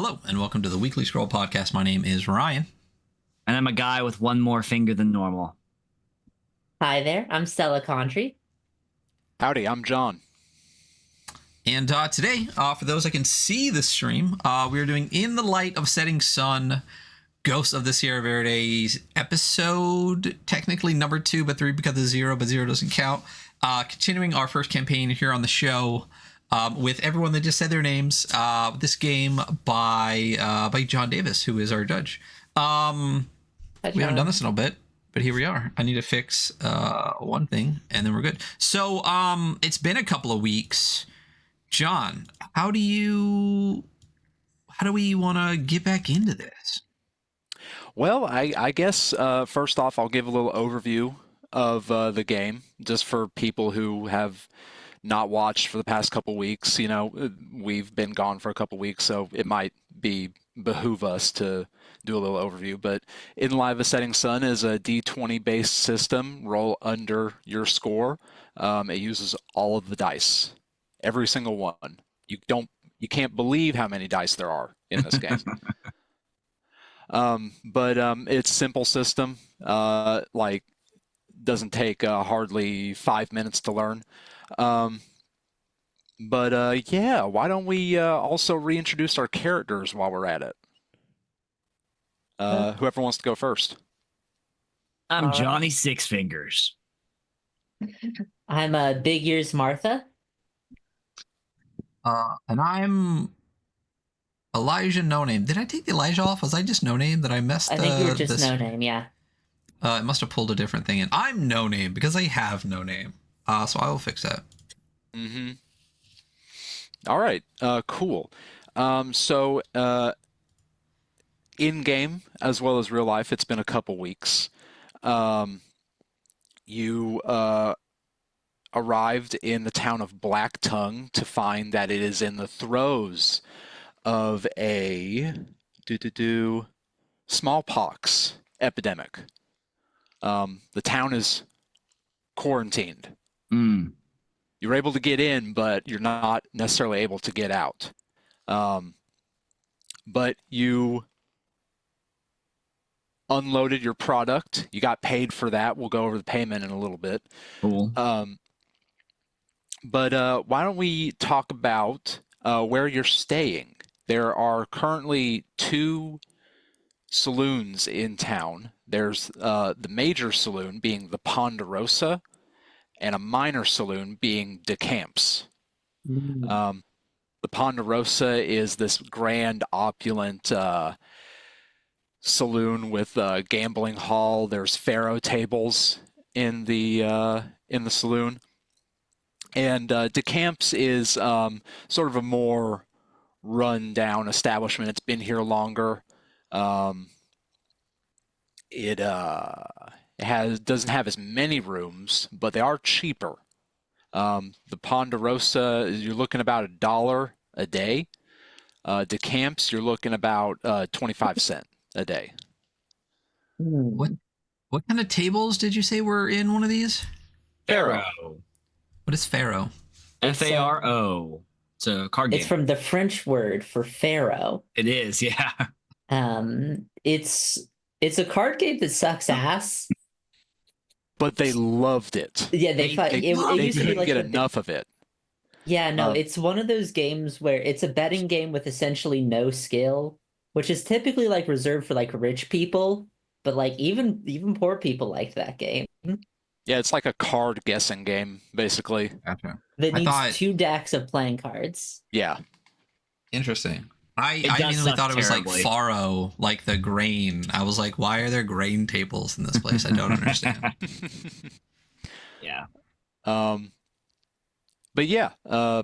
Hello, and welcome to the Weekly Scroll Podcast. My name is Ryan. And I'm a guy with one more finger than normal. Hi there, I'm Stella Contry. Howdy, I'm John. And today, for those that can see the stream, we are doing In the Light of Setting Sun, Ghosts of the Seirra Verde episode, technically number 2, but 3 because of 0, but 0 doesn't count. Continuing our first campaign here on the show with everyone that just said their names. This game by John Davis, who is our judge. We haven't done this in a bit, but here we are. I need to fix one thing, and then we're good. So it's been a couple of weeks. John, how do we want to get back into this? Well, I guess first off, I'll give a little overview of the game, just for people who have not watched for the past couple weeks. You know, we've been gone for a couple weeks, so it might behoove us to do a little overview. But In Live of Setting Sun is a D20 based system. Roll under your score. It uses all of the dice, every single one. You can't believe how many dice there are in this game. But it's simple system. Like doesn't take hardly 5 minutes to learn. Yeah, why don't we also reintroduce our characters while we're at it? Whoever wants to go first. I'm Johnny Six Fingers. I'm Big Ears Martha. And I'm Elijah No Name. Did I take the Elijah off? Was I just No Name? That I messed? I think you were just No Name, yeah. It must have pulled a different thing in. I'm No Name because I have no name. So I will fix that. Mm-hmm. All right. Cool. So in game as well as real life, it's been a couple weeks. You arrived in the town of Black Tongue to find that it is in the throes of a smallpox epidemic. The town is quarantined. You're able to get in, but you're not necessarily able to get out. But you unloaded your product. You got paid for that. We'll go over the payment in a little bit. Cool. But why don't we talk about where you're staying? There are currently 2 saloons in town. There's the major saloon being the Ponderosa, and a minor saloon being DeCamps. The Ponderosa is this grand, opulent saloon with a gambling hall. There's faro tables in the saloon, and DeCamps is sort of a more run-down establishment. It's been here longer. It doesn't have as many rooms, but they are cheaper. The Ponderosa, you're looking about $1 a day. DeCamps, you're looking about 25 cents a day. What kind of tables did you say were in one of these? Faro. What is Faro? Faro. It's a card game. It's from the French word for pharaoh. It is, yeah. It's a card game that sucks ass. But they loved it. Yeah, they used to be couldn't like get enough of it. Yeah, no, it's one of those games where it's a betting game with essentially no skill, which is typically like reserved for like rich people, but like even poor people liked that game. Yeah, it's like a card guessing game, basically. Gotcha. That needs 2 decks of playing cards. Yeah. Interesting. I does immediately suck thought it was terribly. like faro, like the grain. I was like, why are there grain tables in this place? I don't understand. Yeah. But yeah,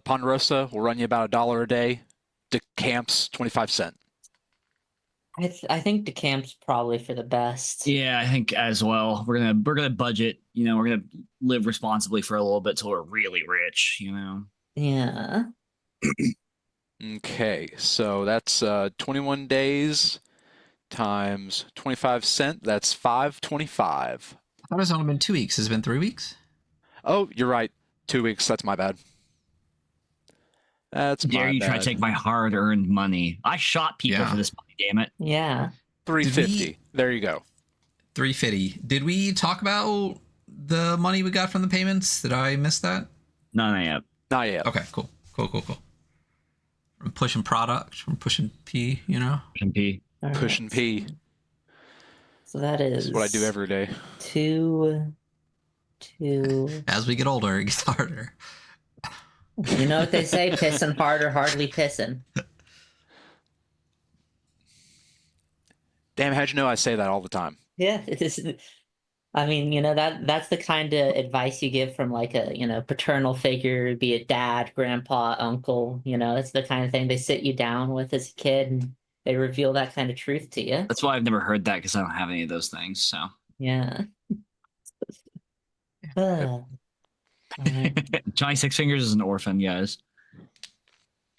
Ponderosa will run you about $1 a day. DeCamps, 25 cents. I think DeCamp's probably for the best. Yeah, I think as well. We're gonna budget. You know, we're gonna live responsibly for a little bit till we're really rich. You know. Yeah. Okay, so that's 21 days times 25 cents. That's $5.25. I thought it's only been 2 weeks. Has it been 3 weeks? Oh, you're right. 2 weeks. That's my bad. That's Dare my you try bad. to take my hard-earned money? I shot people Yeah. for this money, damn it. Yeah. 350. There you go. 350. Did we talk about the money we got from the payments? Did I miss that? No, not yet. Not yet. Okay, cool. I'm pushing product. I'm pushing P, you know? MP. All Push and pee. So that is That's what I do every day. 2. As we get older, it gets harder. You know what they say? Pissing harder, hardly pissing. Damn, how'd you know I say that all the time? Yeah, it is. I mean, that's the kind of advice you give from like a, paternal figure, be it dad, grandpa, uncle, it's the kind of thing they sit you down with as a kid and they reveal that kind of truth to you. That's why I've never heard that, because I don't have any of those things. So Yeah. Alright. Johnny Six Fingers is an orphan, guys.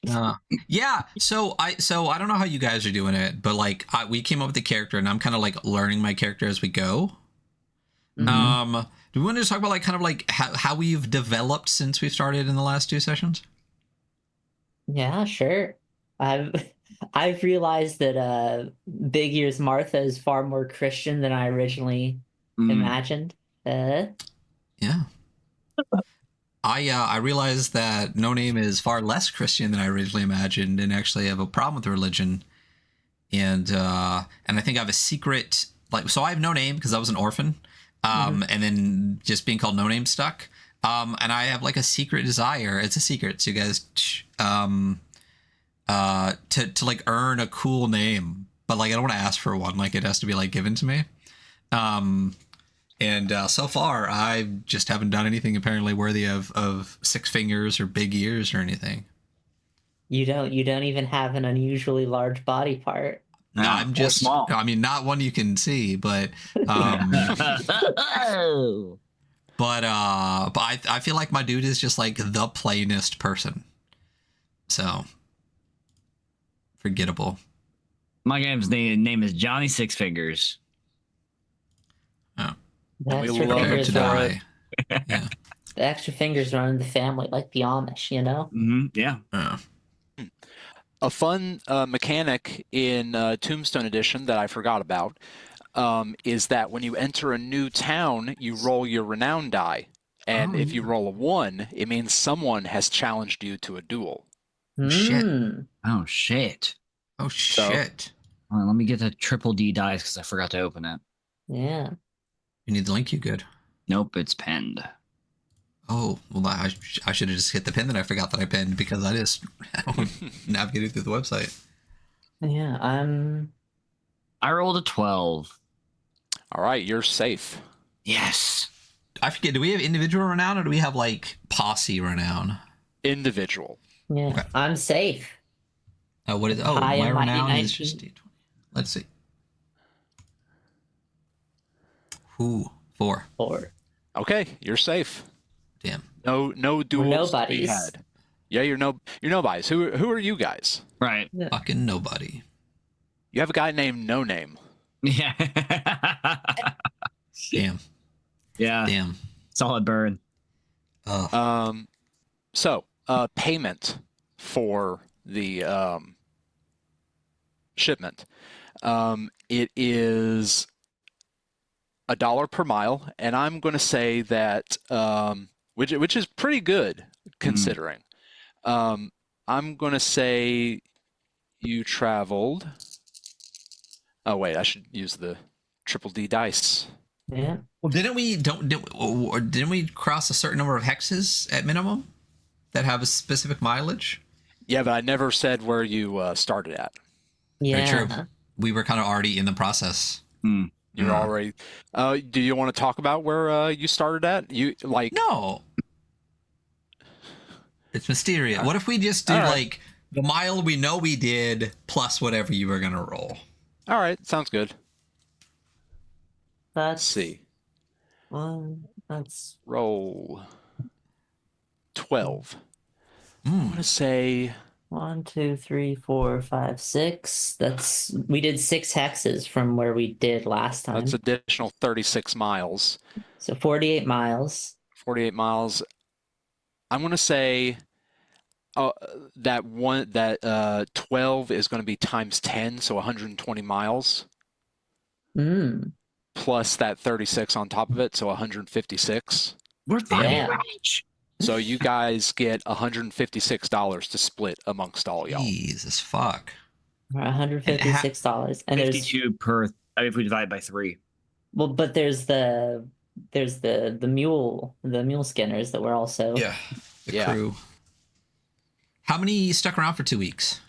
Yeah. So I don't know how you guys are doing it, but like we came up with the character, and I'm kind of like learning my character as we go. Mhm. Do we want to just talk about like kind of like how we've developed since we've started in the last 2 sessions? Yeah, sure. I've realized that Big Ears Martha is far more Christian than I originally imagined. Yeah. I realized that No Name is far less Christian than I originally imagined, and actually have a problem with religion. And I think I have a secret, like, so I have No Name because I was an orphan, and then just being called No Name stuck. And I have like a secret desire. It's a secret, so you guys, to like earn a cool name, but like I don't want to ask for one. Like it has to be like given to me. And so far, I just haven't done anything apparently worthy of 6 fingers or big ears or anything. You don't even have an unusually large body part. No, Yeah, I'm or just small. I mean, not one you can see, but but I feel like my dude is just like the plainest person. So forgettable. My game's name is Johnny Six Fingers. Oh, The We extra love it fingers to run, die. Yeah. the extra fingers run in the family, like the Amish, Yeah. Oh. A fun mechanic in Tombstone Edition that I forgot about is that when you enter a new town, you roll your renown die. And if you roll a 1, it means someone has challenged you to a duel. Shit. Oh shit. Oh shit. Hold on, let me get the triple D dice because I forgot to open it. Yeah. You need the link, you good. Nope, it's penned. Oh, well, I should have just hit the pin that I forgot that I pinned because I just navigated through the website. Yeah, I rolled a 12. All right, you're safe. Yes. I forget, do we have individual renown or do we have like posse renown? Individual. yeah, Okay. I'm safe. What is High my and mighty renown is 19. just D20. Let's see. Ooh, 4. 4. Okay, you're safe. Damn. No duels to be nobodies. had. Yeah, you're nobodies. Who are you guys? Right. Yeah. Fucking nobody. You have a guy named No Name. Yeah. Damn. Yeah. Damn. Solid burn. So payment for the shipment. It is $1 per mile, and I'm going to say that which is pretty good considering. I'm going to say you traveled. Oh wait, I should use the triple D dice. Yeah. Well, didn't we cross a certain number of hexes at minimum that have a specific mileage? Yeah, but I never said where you started at. Yeah. Very true. We were kind of already in the process. You're already. Do you want to talk about where you started at? You like? No. It's Mysteria. What if we just do like the mile we know we did plus whatever you were gonna roll? All right, sounds good. Let's Let's see. That's Roll 12. I'm gonna say 1, 2, 3, 4, 5, 6. We did 6 hexes from where we did last time. that's additional 36 miles. So 48 miles. 48 miles. I'm gonna say that 12 is going to be times 10, so 120 miles, Mm, plus that 36 on top of it, so 156. We're fucking Yeah. rich. So you guys get $156 to split amongst all y'all. Jesus fuck. $156, and there's 52 per. I mean, if we divide by 3. but there's the mule skinners that were also The Yeah. crew. How many stuck around for 2 weeks?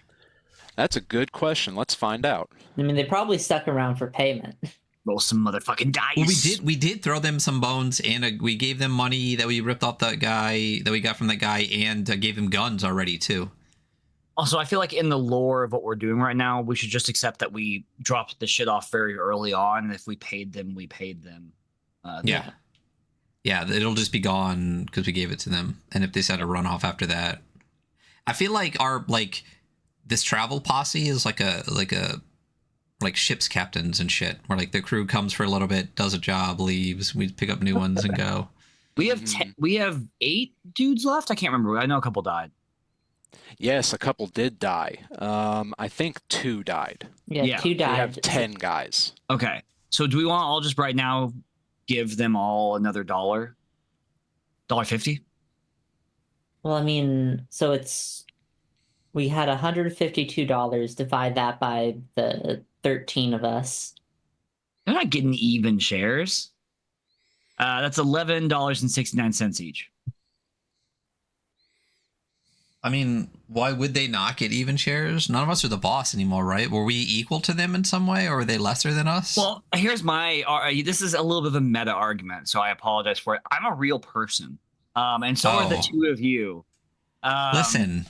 That's a good question. Let's find out. I mean, they probably stuck around for payment. Roll some motherfucking dice. Well, we did throw them some bones, and we gave them money that we ripped off that guy that we got from that guy, and gave him guns already too. Also, I feel like in the lore of what we're doing right now, we should just accept that we dropped the shit off very early on, and if we paid them, we paid them. Yeah, it'll just be gone because we gave it to them, and if they set a run off after that, I feel like this travel posse is like ship's captains and shit, where like the crew comes for a little bit, does a job, leaves, we pick up new ones and go. We have we have 8 dudes left. I can't remember. I know a couple died. Yes, a couple did die. I think 2 died. Yeah, 2 We died. have 10 guys. Okay, so do we want to all just right now give them all another $1.50? Well, I mean, so we had $152. Divide that by the 13 of us. They're not getting even shares. That's $11.69 each. I mean, why would they not get even shares? None of us are the boss anymore, right? Were we equal to them in some way, or were they lesser than us? Well, here's my. This is a little bit of a meta argument, so I apologize for it. I'm a real person, and so are the 2 of you. Listen,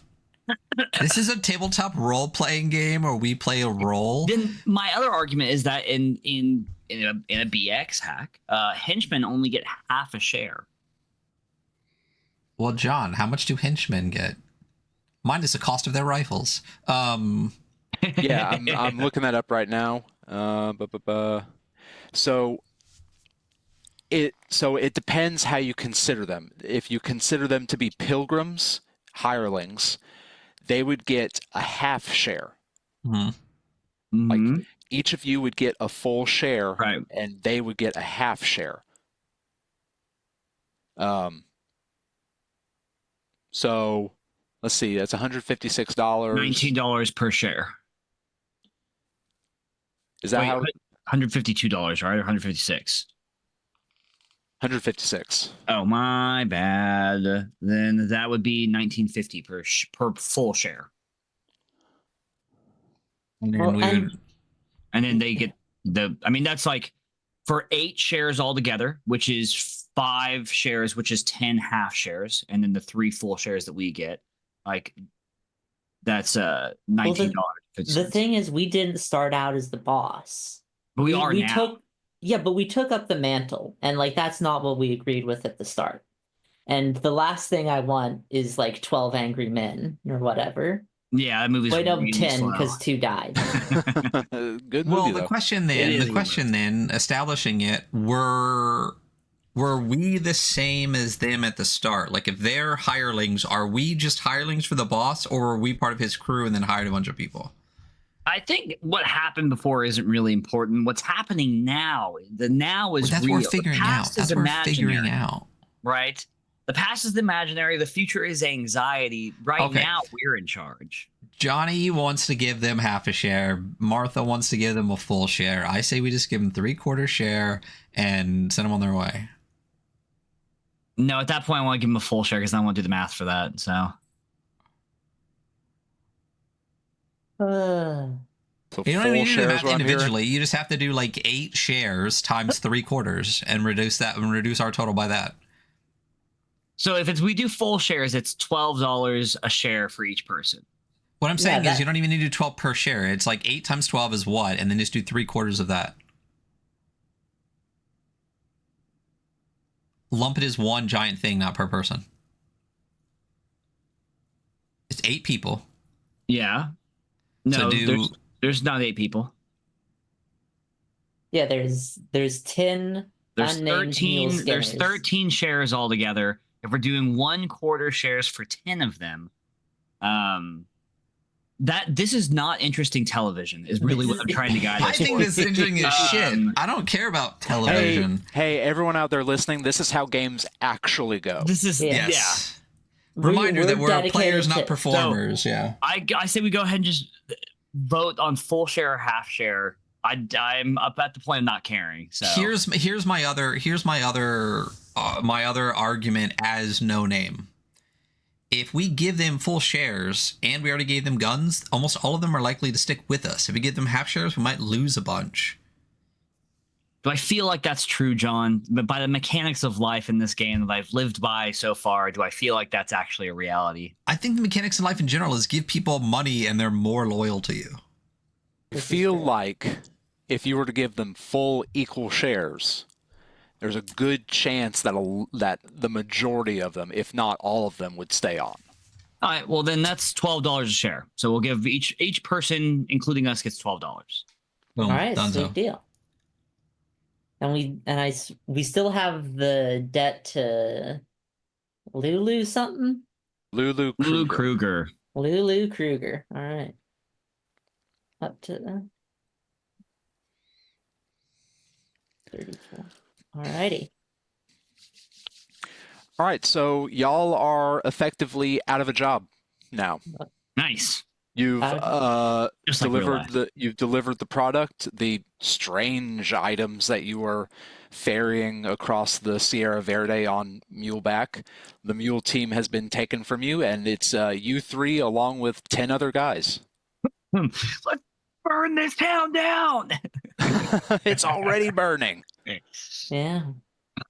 this is a tabletop role-playing game, or we play a role. Then my other argument is that in a BX hack, henchmen only get half a share. Well, John, how much do henchmen get? Minus the cost of their rifles. Yeah, I'm looking that up right now. So it depends how you consider them. If you consider them to be pilgrims, hirelings, they would get a half share. Mm-hmm. Like each of you would get a full share, Right. and they would get a half share. So let's see, that's $156. $19 per share. Is that Wait, how? $152, right? Or 156. 156. Oh, my bad. Then that would be $19.50 per full share. And then Well, we and- would, And then they get that's like for 8 shares altogether, which is 5 shares, which is 10 half shares, and then the 3 full shares that we get, like that's $19. The thing is, we didn't start out as the boss. But we are now. But we took up the mantle, and like that's not what we agreed with at the start. And the last thing I want is like 12 angry men or whatever. Yeah, that movie's Wait up, really 10 slow. because 2 died. Good movie, well, though. the question It is then, establishing it, were we the same as them at the start? Like, if they're hirelings, are we just hirelings for the boss, or were we part of his crew and then hired a bunch of people? I think what happened before isn't really important. What's happening now, the now is That's real. what we're figuring out. That's what we're figuring out. Right? The past is the imaginary. The future is anxiety. Right Okay. now, we're in charge. Johnny wants to give them half a share. Martha wants to give them a full share. I say we just give them 3/4 share and send them on their way. No, at that point, I want to give them a full share because I want to do the math for that. So So You don't full even need to do the shares, math what I'm hearing? individually. You just have to do like 8 shares times 3/4 and reduce our total by that. So if we do full shares, it's $12 a share for each person. What I'm saying Yeah, is you don't even need to do 12 per share. It's like 8 times 12 is what? And then just do 3/4 of that. Lump it as one giant thing, not per person. It's 8 people. Yeah. No, So there's not 8 people. Yeah, there's 10 There's unnamed mule 13. There's skinners. 13 shares altogether. If we're doing 1/4 shares for 10 of them, That this is not interesting television is really what I'm trying to guide I us think for. this is interesting as shit. Um, I don't care about television. Hey, everyone out there listening, this is how games actually go. This is Yeah. Yes. Reminder that we're dedicated players, to- not performers. Yeah. I say we go ahead and just vote on full share or half share. I'm up at the point of not caring. So Here's my other argument as no name. If we give them full shares and we already gave them guns, almost all of them are likely to stick with us. If we give them half shares, we might lose a bunch. do I feel like that's true, John? But by the mechanics of life in this game that I've lived by so far, do I feel like that's actually a reality? I think the mechanics of life in general is give people money and they're more loyal to you. I feel like if you were to give them full equal shares, there's a good chance that the majority of them, if not all of them, would stay on. All right, well then that's $12 a share. So we'll give each person, including us, gets $12. Boom, All right, donezo. sweet deal. And we still have the debt to Lulu something. Lulu Lulu Kruger. Kruger. Lulu Kruger. All right. Up to 34. All righty. All right, so y'all are effectively out of a job now. Nice. You've Just like real life. you've delivered the product, the strange items that you were ferrying across the Seirra Verde on muleback. The mule team has been taken from you, and it's you three along with 10 other guys. Let's burn this town down. It's already burning. Yeah.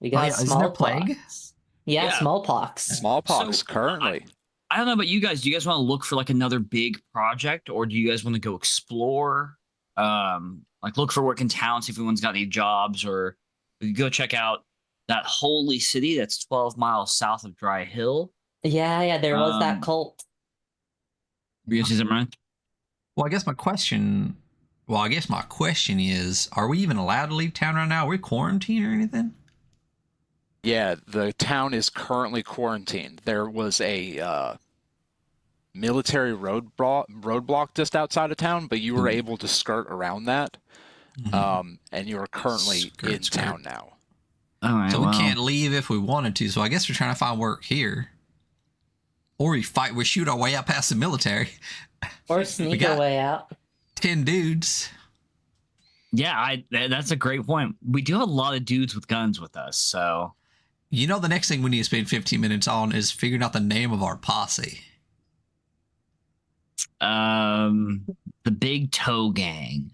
We got yeah, isn't there plague? smallpox. Yeah, Yeah. smallpox. Smallpox So, currently. I don't know about you guys. Do you guys want to look for like another big project, or do you guys want to go explore? Like look for work in town, see if anyone's got any jobs, or we could go check out that holy city that's 12 miles south of Dry Hill. Yeah, there was that Um, cult. You gonna see something, Ryan? Well, I guess my question is, are we even allowed to leave town right now? Are we quarantined or anything? Yeah, the town is currently quarantined. There was a military roadblock just outside of town, but you were Ooh. able to skirt around that, and you are currently in town now. All right. So we can't leave if we wanted to. So I guess we're trying to find work here, or we shoot our way out past the military. Or sneak got- our way out. 10 dudes. Yeah, that's a great point. We do have a lot of dudes with guns with us, so You know, the next thing we need to spend 15 minutes on is figuring out the name of our posse. the Big Toe Gang.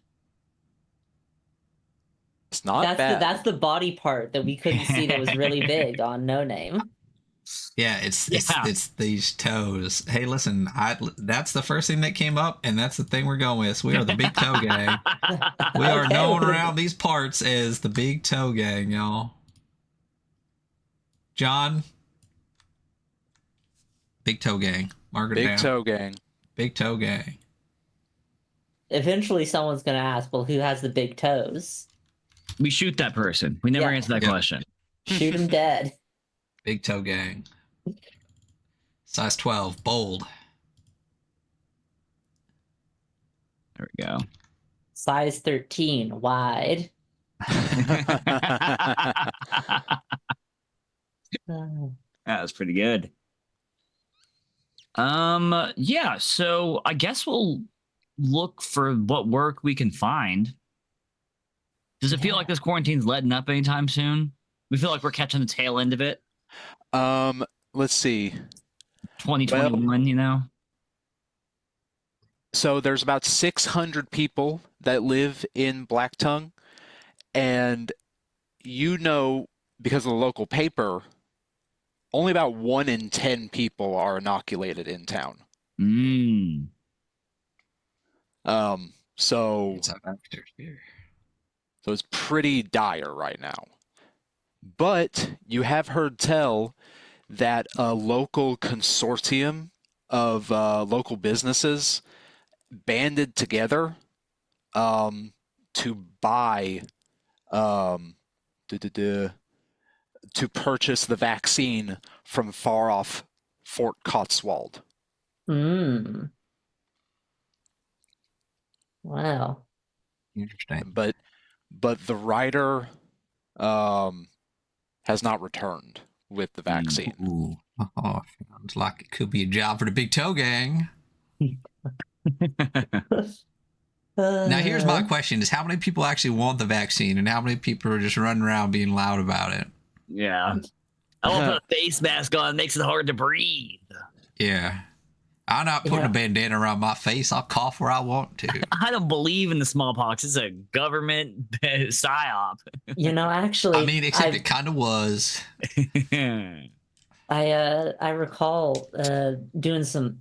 It's not bad. That's the body part that we couldn't see that was really big on No Name. Yeah, it's these toes. Hey, listen, that's the first thing that came up, and that's the thing we're going with. We are the Big Toe Gang. We are Okay. known around these parts as the Big Toe Gang, y'all. John, Big Toe Gang. Mark it Big down. Toe Gang. Big Toe Gang. Eventually, someone's gonna ask, "Well, who has the big toes?" We shoot that person. We never Yeah. answer that Yeah. question. Shoot him dead. Big Toe Gang. Size 12. Bold. There we go. Size 13, wide. That was pretty good. Yeah, so I guess we'll look for what work we can find. Does it feel like this quarantine's letting up anytime soon? We feel like we're catching the tail end of it. Let's see. 2021, you know? So there's about 600 people that live in Blacktongue, and you know, because of the local paper, only about 1 in 10 people are inoculated in town. Mm. So It's up after here. So it's pretty dire right now. But you have heard tell that a local consortium of local businesses banded together to buy, to purchase the vaccine from far off Fort Cotswold. Hmm. Wow. Interesting. But the writer has not returned with the vaccine. Ooh. Oh, sounds like it could be a job for the Big Toe Gang. Now, here's my question: is how many people actually want the vaccine, and how many people are just running around being loud about it? Yeah. I want to put a face mask on. It makes it hard to breathe. Yeah. I'm not putting a bandana around my face. I'll cough where I want to. I don't believe in the smallpox. It's a government psyop. Actually, I mean, except it kind of was. I recall doing some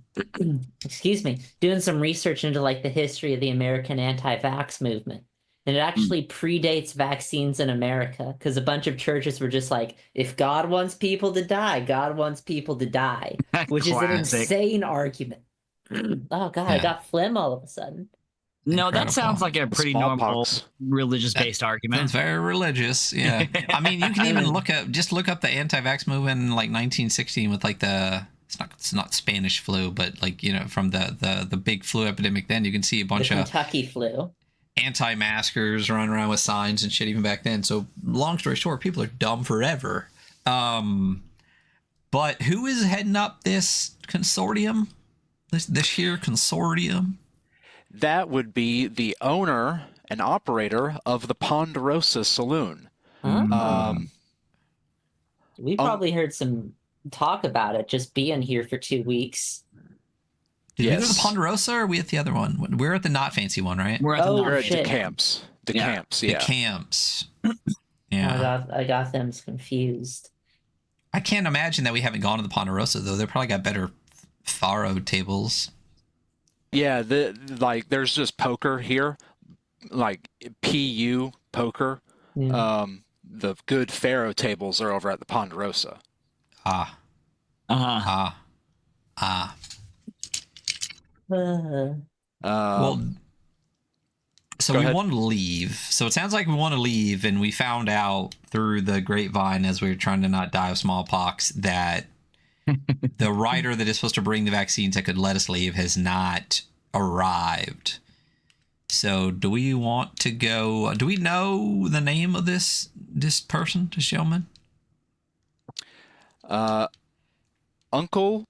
doing some research into like the history of the American anti-vax movement. And it actually predates vaccines in America because a bunch of churches were just like, if God wants people to die, God wants people to die, which is an insane argument. Oh God, I got phlegm all of a sudden. No, Incredible. that sounds like a pretty normal religious-based argument. Sounds very religious. Yeah. I mean, you can even look up the anti-vax movement in like 1916 with like it's not Spanish flu, but like, from the big flu epidemic. Then you can see a bunch of Kentucky flu. Anti-maskers running around with signs and shit even back then. So long story short, people are dumb forever. But who is heading up this consortium? This here consortium? That would be the owner and operator of the Ponderosa Saloon. We probably heard some talk about it just being here for 2 weeks. Did we go to the Ponderosa or are we at the other one? We're at the not fancy one, right? We're at the camps. The camps. The camps. Yeah. I got them confused. I can't imagine that we haven't gone to the Ponderosa though. They probably got better faro tables. Yeah, there's just poker here, like PU poker. Yeah. The good faro tables are over at the Ponderosa. Well, so we want to leave. So it sounds like we want to leave, and we found out through the grapevine as we were trying to not die of smallpox that the writer that is supposed to bring the vaccines that could let us leave has not arrived. So do we want to go? Do we know the name of this person, this gentleman? Uncle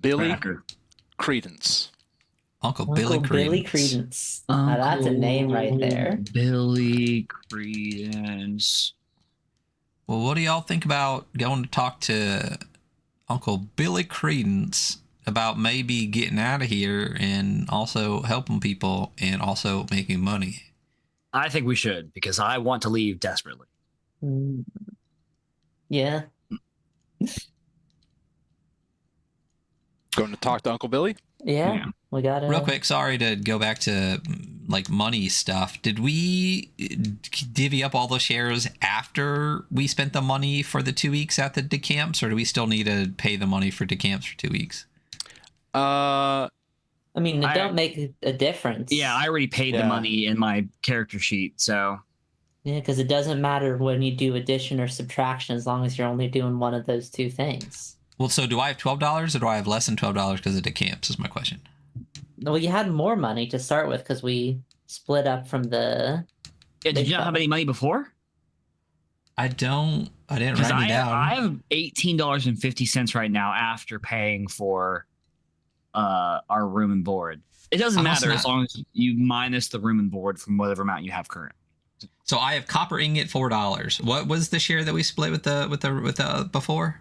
Billy Credence. Uncle Billy Credence. Now that's a name right there. Billy Credence. Well, what do y'all think about going to talk to Uncle Billy Credence about maybe getting out of here and also helping people and also making money? I think we should, because I want to leave desperately. Yeah. Going to talk to Uncle Billy? Yeah. We got it. Real quick, sorry to go back to like money stuff. Did we divvy up all those shares after we spent the money for the 2 weeks at the decamps, or do we still need to pay the money for decamps for 2 weeks? I mean, it don't make a difference. Yeah, I already paid the money in my character sheet, so. Yeah, because it doesn't matter when you do addition or subtraction as long as you're only doing one of those two things. Well, so do I have $12 or do I have less than $12 because of decamps is my question. Well, you had more money to start with because we split up from the... Yeah, did you not have any money before? I didn't write it down. I have $18.50 right now after paying for our room and board. It doesn't matter as long as you minus the room and board from whatever amount you have current. So I have copper ingot $4. What was the share that we split with the before?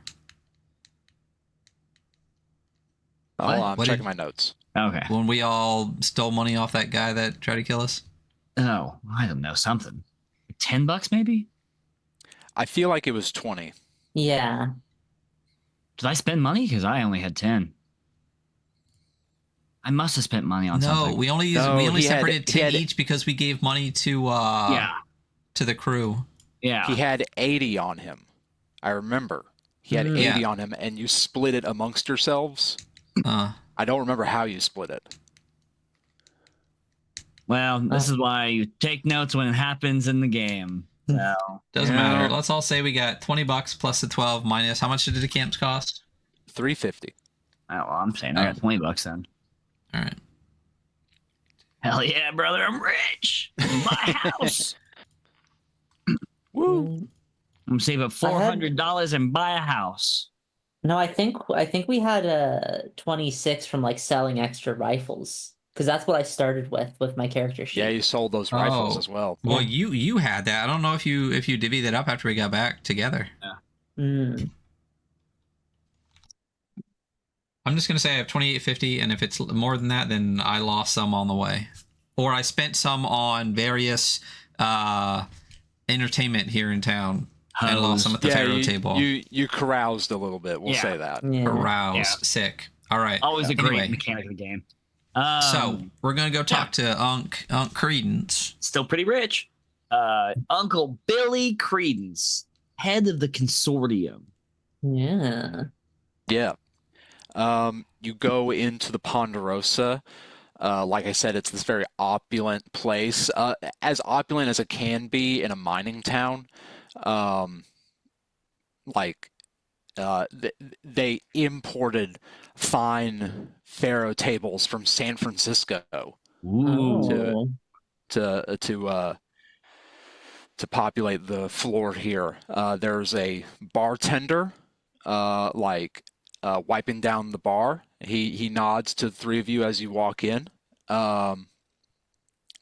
I'm checking my notes. Okay. When we all stole money off that guy that tried to kill us? Oh, I don't know, something. $10 maybe? I feel like it was 20. Yeah. Did I spend money? Because I only had 10. I must have spent money on something. No, we only separated 10 each because we gave money to the crew. Yeah. He had 80 on him. I remember. He had 80 on him, and you split it amongst yourselves. I don't remember how you split it. Well, this is why you take notes when it happens in the game. So doesn't matter. Let's all say we got $20 plus the 12 minus how much did the camps cost? $350. Oh, well, I'm saying I got $20 then. All right. Hell yeah, brother! I'm rich. Buy a house. Woo! Mm, I'm gonna save up $400 and buy a house. No, I think we had a 26 from like selling extra rifles because that's what I started with my character sheet. Yeah, you sold those rifles as well. Well, Yeah. you had that. I don't know if you divvied that up after we got back together. Mm. I'm just gonna say I have 2850, and if it's more than that, then I lost some on the way, or I spent some on various entertainment here in town and lost some at the Pharaoh table. You caroused a little bit. We'll say that. Yeah. Arouse, sick. All right. Always a great Anyway, mechanic of the game. so we're gonna go talk to Unc Credence. Still pretty rich. Uncle Billy Credence, head of the consortium. Yeah. Yeah. You go into the Ponderosa. Like I said, it's this very opulent place, as opulent as it can be in a mining town. Like they imported fine Pharaoh tables from San Francisco Ooh. Oh. to populate the floor here. There's a bartender, wiping down the bar. He nods to the three of you as you walk in. I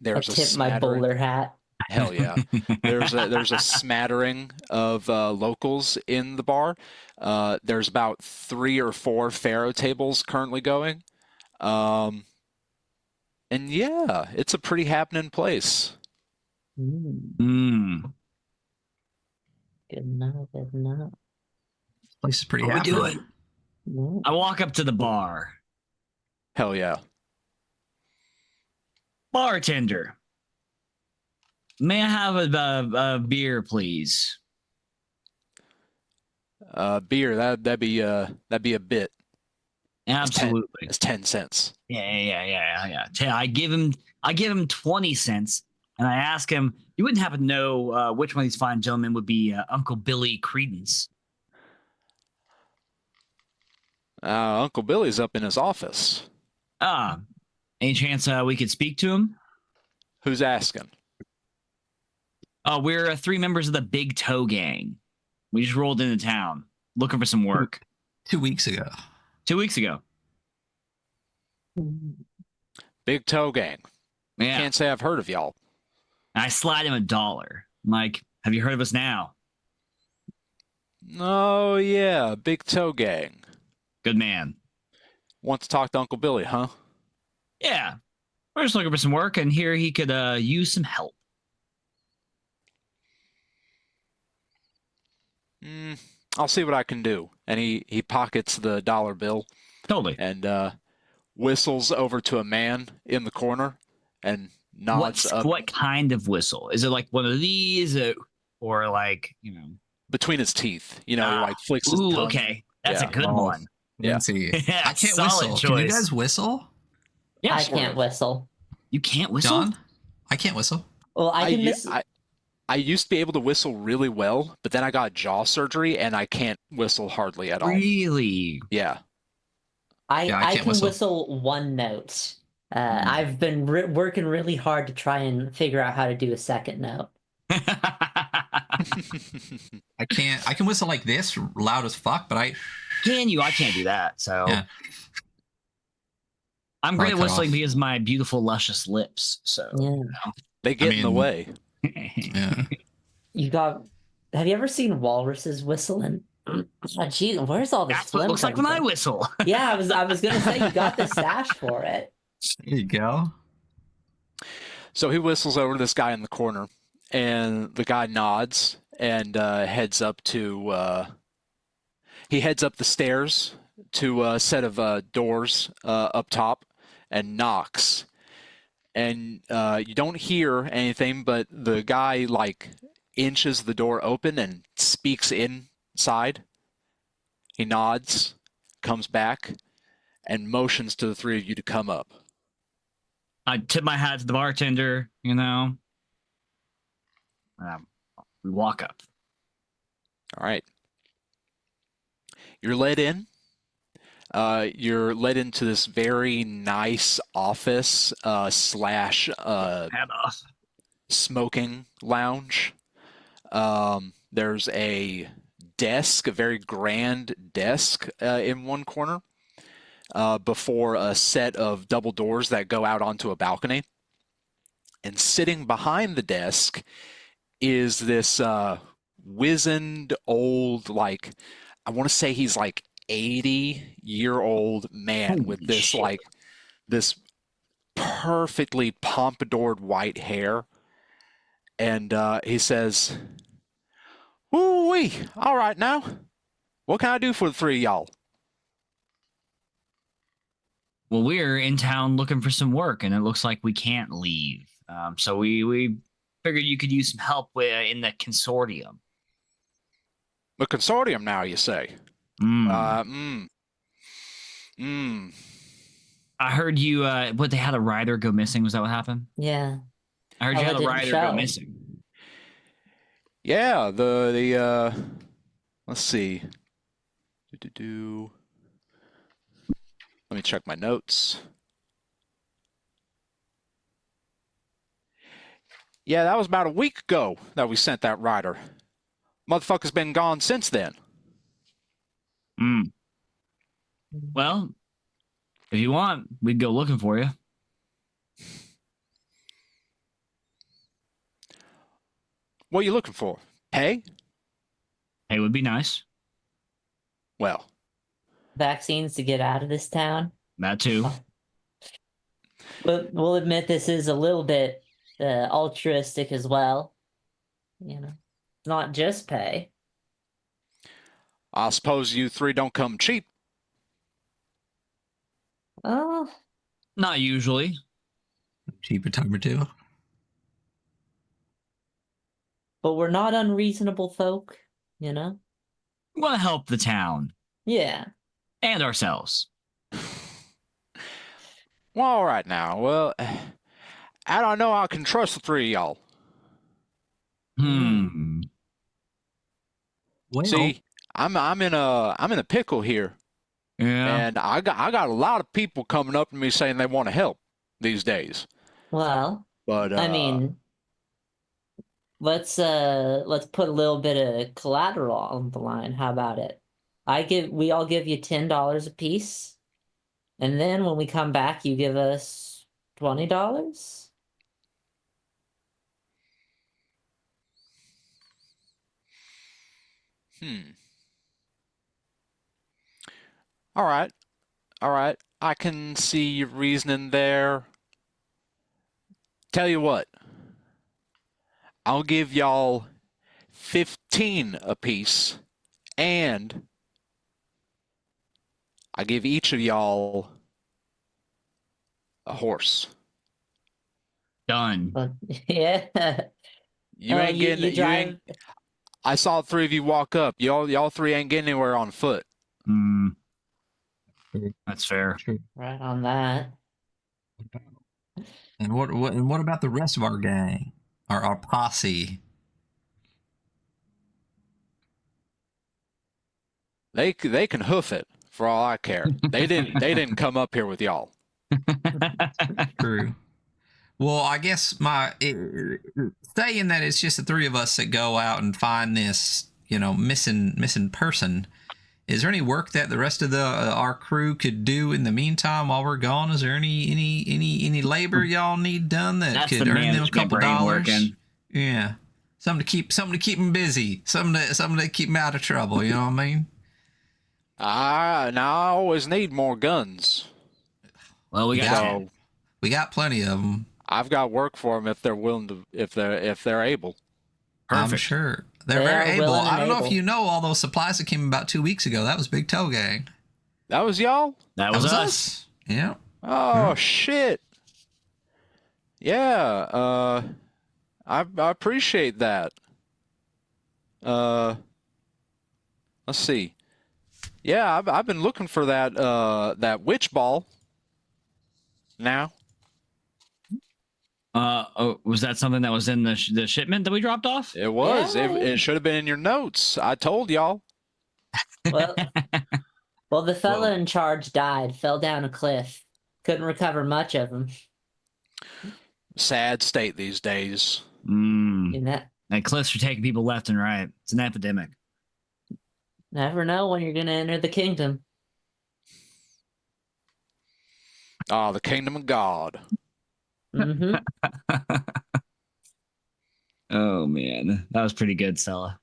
There's a tip my smattering. bowler hat. Hell yeah. There's a smattering of locals in the bar. There's about 3 or 4 Pharaoh tables currently going. And yeah, it's a pretty happening place. Mm. Good enough. Good enough. This place is pretty What we happening. doing? Yeah. I walk up to the bar. Hell yeah. Bartender, may I have a beer, please? Beer, that'd be a bit. Absolutely. It's 10 cents. Yeah. I give him 20 cents, and I ask him, you wouldn't happen to know which one of these fine gentlemen would be Uncle Billy Credence? Uncle Billy's up in his office. Any chance we could speak to him? Who's asking? We're 3 members of the Big Toe Gang. We just rolled into town looking for some work 2 weeks ago. 2 weeks ago. Big Toe Gang. Yeah. Can't say I've heard of y'all. I slide him $1. I'm like, have you heard of us now? Oh, yeah, Big Toe Gang. Good man. Want to talk to Uncle Billy, huh? Yeah. We're just looking for some work, and here he could use some help. I'll see what I can do. And he pockets the dollar bill Totally. and whistles over to a man in the corner and nods up What kind of whistle? Is it like one of these, or like, between his teeth. He like flicks his Ooh, tongue. okay. That's Yeah. a good Oh. one. Yeah. See. Yeah, I can't solid whistle. Can you choice. guys whistle? Yeah, I sort can't of. whistle. You can't whistle? John? I can't whistle. Well, I can miss. I used to be able to whistle really well, but then I got jaw surgery and I can't whistle hardly at all. Really? Yeah. I can't can whistle one note. I've been working really hard to try and figure out how to do a second note. I can't. I can whistle like this, loud as fuck, but Can you? I can't do that. So Yeah. I'm Probably great at cut whistling off. because of my beautiful, luscious lips. So Yeah. They get in the mean- way. yeah. Have you ever seen walruses whistling? Oh, geez, where's all this that's what it phlegm looks like coming when I from? whistle. Yeah, I was gonna say you got the sash for it. There you go. So he whistles over to this guy in the corner, and the guy nods and heads up to. He heads up the stairs to a set of doors up top, and knocks. And you don't hear anything, but the guy inches the door open and speaks inside. He nods, comes back, and motions to the 3 of you to come up. I tip my hat to the bartender, we walk up. All right. You're led in. You're led into this very nice office slash Hannah. smoking lounge. There's a desk, a very grand desk in one corner before a set of double doors that go out onto a balcony. And sitting behind the desk is this wizened old, like, I want to say he's like 80-year-old man with Holy this shit. like this perfectly pompadoured white hair. And he says, "Woo-wee, all right now. What can I do for the three of y'all?" Well, we're in town looking for some work, and it looks like we can't leave. So we figured you could use some help in the consortium. The consortium now, you say? Mm. I heard you. What, they had a rider go missing? Was that what happened? Yeah. I heard Oh, you it had a didn't rider show. go missing. Yeah, the let's see. Let me check my notes. Yeah, that was about a week ago that we sent that rider. Motherfucker's been gone since then. Mm. Well, if you want, we'd go looking for you. What are you looking for? Pay? Hey, would be nice. Well, Vaccines to get out of this town. That too. But we'll admit this is a little bit altruistic as well. You know, not just pay. I suppose you three don't come cheap. Oh, Not usually. Cheap a time or two. but we're not unreasonable folk. You know. We want to help the town Yeah. and ourselves. Well, all right now. Well, I don't know I can trust the three of y'all. Well, See, I'm in a pickle here, Yeah. and I got a lot of people coming up to me saying they want to help these days. Well, But I mean, let's put a little bit of collateral on the line. How about it? We all give you $10 a piece, and then when we come back, you give us $20. All right, all right. I can see your reasoning there. Tell you what, I'll give y'all 15 apiece, and I give each of y'all a horse. Done. But yeah, You ain't getting you it. drive. I saw three of you walk up. Y'all three ain't getting anywhere on foot. That's fair. true. Right on that. And what about the rest of our gang? Our posse? They can hoof it for all I care. They didn't come up here with y'all. True. Well, I guess saying that it's just the three of us that go out and find this, missing person. Is there any work that the rest of our crew could do in the meantime while we're gone? Is there any labor y'all need done that That's could the earn them a management couple brain dollars? working. Yeah, something to keep them busy. Something to keep them out of trouble. You know what I mean? Now I always need more guns. Well, we got Yeah. 10. We got plenty of them. I've got work for them if they're willing to, if they're able. I'm Perfect. sure they're They very are able. willing and I don't know if able. you know all those supplies that came about 2 weeks ago. That was Big Toe Gang. That was y'all? That was us. Yeah. Oh shit. Yeah. I appreciate that. Let's see. Yeah, I've been looking for that witch ball. Now. Was that something that was in the shipment that we dropped off? It was. Yeah. It should have been in your notes. I told y'all. Well, Well, the fella Well- in charge died, fell down a cliff. Couldn't recover much of him. Sad state these days. Mm. And that And cliffs are taking people left and right. It's an epidemic. never know when you're gonna enter the kingdom. Ah, the kingdom of God. Hmm. Oh man, that was pretty good, Stella.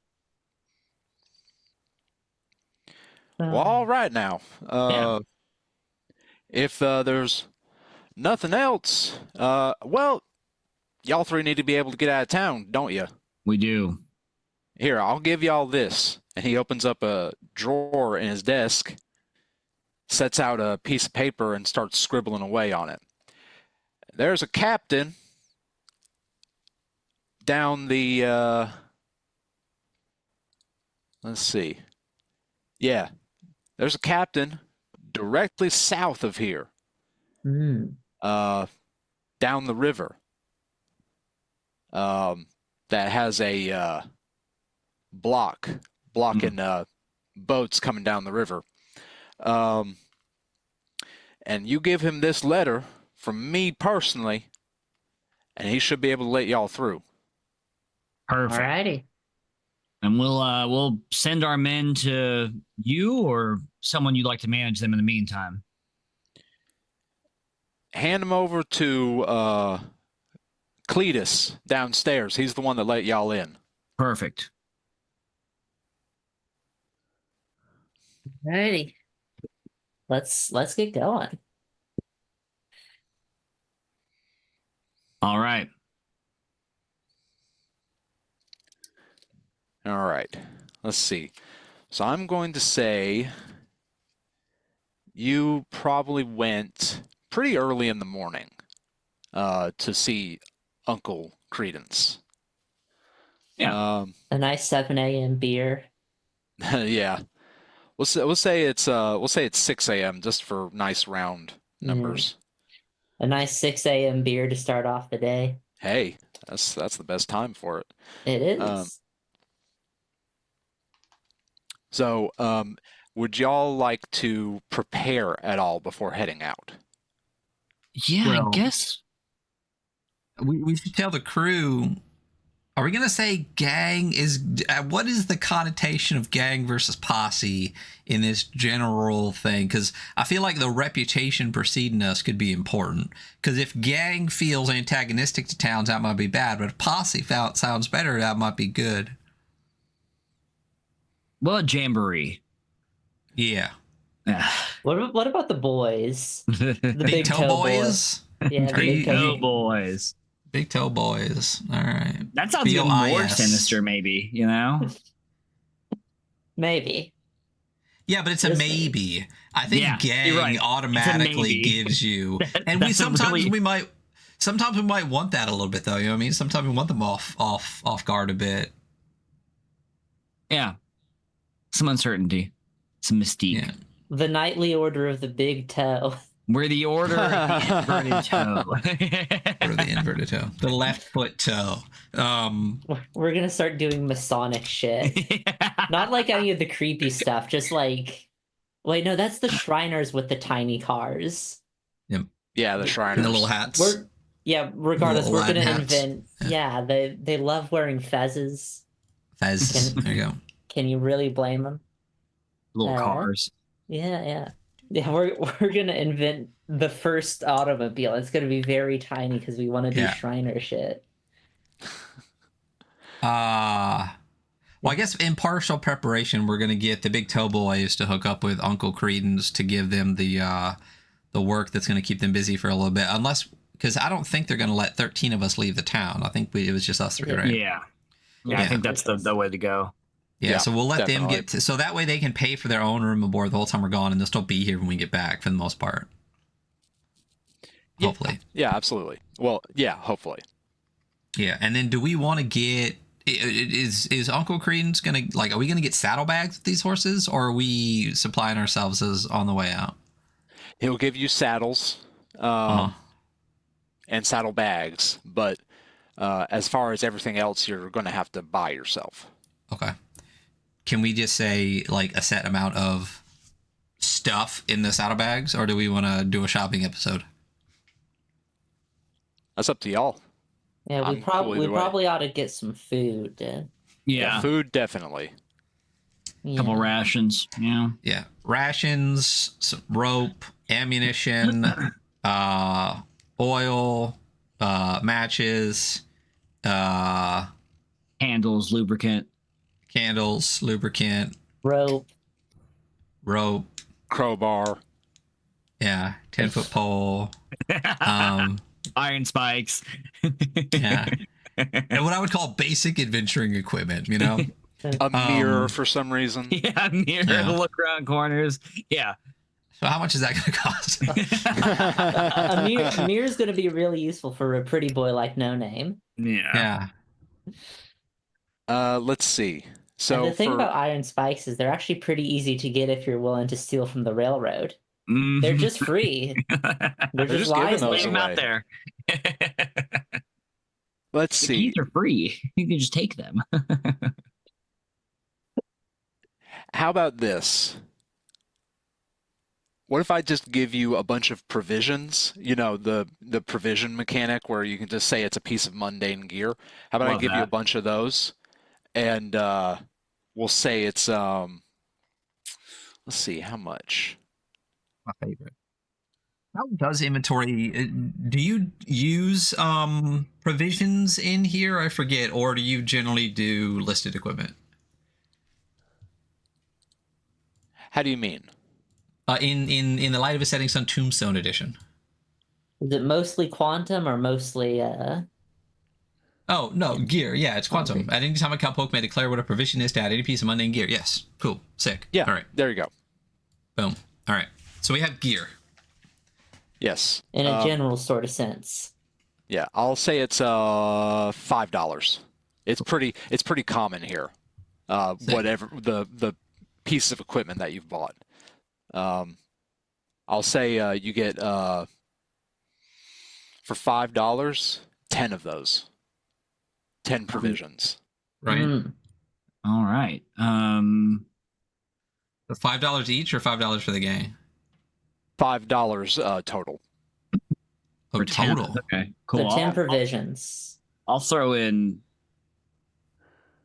Well, all right now. Yeah. If there's nothing else, well, y'all three need to be able to get out of town, don't you? We do. Here, I'll give y'all this. And he opens up a drawer in his desk, sets out a piece of paper, and starts scribbling away on it. There's a captain down the, let's see. Yeah, there's a captain directly south of here, Mm. down the river, that has a blocking boats coming down the river. And you give him this letter from me personally, and he should be able to let y'all through. Perfect. Alrighty. And we'll send our men to you or someone you'd like to manage them in the meantime. Hand him over to Cletus downstairs. He's the one that let y'all in. Perfect. Alrighty. Let's get going. All right. All right. Let's see. So I'm going to say you probably went pretty early in the morning to see Uncle Credence. Yeah. A nice 7 a.m. beer. Yeah. We'll say it's 6 a.m. just for nice round numbers. A nice 6 a.m. beer to start off the day. Hey, that's the best time for it. It is. So, would y'all like to prepare at all before heading out? Yeah, Well- I guess. We should tell the crew. Are we gonna say gang is? What is the connotation of gang versus posse in this general thing? Because I feel like the reputation preceding us could be important. Because if gang feels antagonistic to towns, that might be bad. But if posse sounds better, that might be good. Well, a jamboree. Yeah. What about the boys? the The Big toe boys. Yeah, the Are big you- toe. boys. Big toe boys. All right. That sounds even more BOIS. sinister, maybe, you know? Maybe. Yeah, but it's a Just maybe. I think Yeah, you're gang right. automatically maybe. gives you, and That's a really- we might want that a little bit though. You know what I mean? Sometimes we want them off guard a bit. Yeah. Some uncertainty. Some mystique. Yeah. The nightly order of the big toe. We're the order of the inverted toe. Or the inverted toe, the left foot toe. We're gonna start doing Masonic shit. Not like any of the creepy stuff, just like wait, no, that's the Shriners with the tiny cars. Yeah, the And Shriners. the little hats. Regardless, Little we're gonna Latin hats. invent they love wearing fezzes. Fez. There you go. Can you really blame them? Little cars. Yeah. We're gonna invent the first automobile. It's gonna be very tiny because we want to do Yeah. Shriner shit. Well, I guess in partial preparation, we're gonna get the big toe boys to hook up with Uncle Credence to give them the work that's gonna keep them busy for a little bit. Unless, because I don't think they're gonna let 13 of us leave the town. I think it was just us three, right? Yeah. I think that's the way to go. Yeah, Yeah, so we'll let them definitely. so that way they can pay for their own room aboard the whole time we're gone, and they'll still be here when we get back for the most part. Yeah. Hopefully. Yeah, absolutely. Well, yeah, hopefully. Yeah, and then do we want to get is Uncle Credence gonna are we gonna get saddlebags with these horses, or are we supplying ourselves as on the way out? He'll give you saddles and saddle bags, but as far as everything else, you're going to have to buy yourself. Okay. Can we just say a set amount of stuff in the saddlebags, or do we want to do a shopping episode? That's up to y'all. Yeah, I'm cool either way. probably ought to get some food. Yeah. Food definitely. Couple Yeah. rations. Yeah. Yeah, rations, some rope, ammunition, oil, matches, Handles, lubricant. candles, lubricant, Rope. Crowbar. yeah, 10-foot pole, Iron spikes. yeah, and what I would call basic adventuring equipment. You know, A mirror for some reason. Yeah, mirror, Yeah. look around corners. Yeah. so how much is that going to cost? A mirror is going to be really useful for a pretty boy like No Name. Yeah. Yeah, Let's see. So And the thing for about iron spikes is they're actually pretty easy to get if you're willing to steal from the railroad. Mhm. They're just free. They're just just giving lies. those Lay 'em away. out there. let's The see. keys are free. You can just take them. How about this? What if I just give you a bunch of provisions? You know, the provision mechanic where you can just say it's a piece of mundane gear. How about I Love give you a that. bunch of those, and we'll say it's let's see how much. my favorite. How does inventory? Do you use provisions in here? I forget, or do you generally do listed equipment? How do you mean? In the Light of a Setting Sun Tombstone edition. Is it mostly quantum or mostly Oh no, gear. Yeah, it's quantum. Okay. At any time, a cowpoke may declare what a provision is to add any piece of mundane gear. Yes, cool, sick. Yeah. All right, There you go. boom. All right. So we have gear. Yes. in a general sort of sense? Yeah, I'll say it's $5. It's pretty common here. Sick. Whatever the piece of equipment that you've bought. I'll say you get for $5, 10 of those. 10 provisions. Right. Mm. All right. So $5 each, or $5 for the gang? $5 total. Oh, For 10. total. Okay. Cool. So 10 I'll- provisions. I'll throw in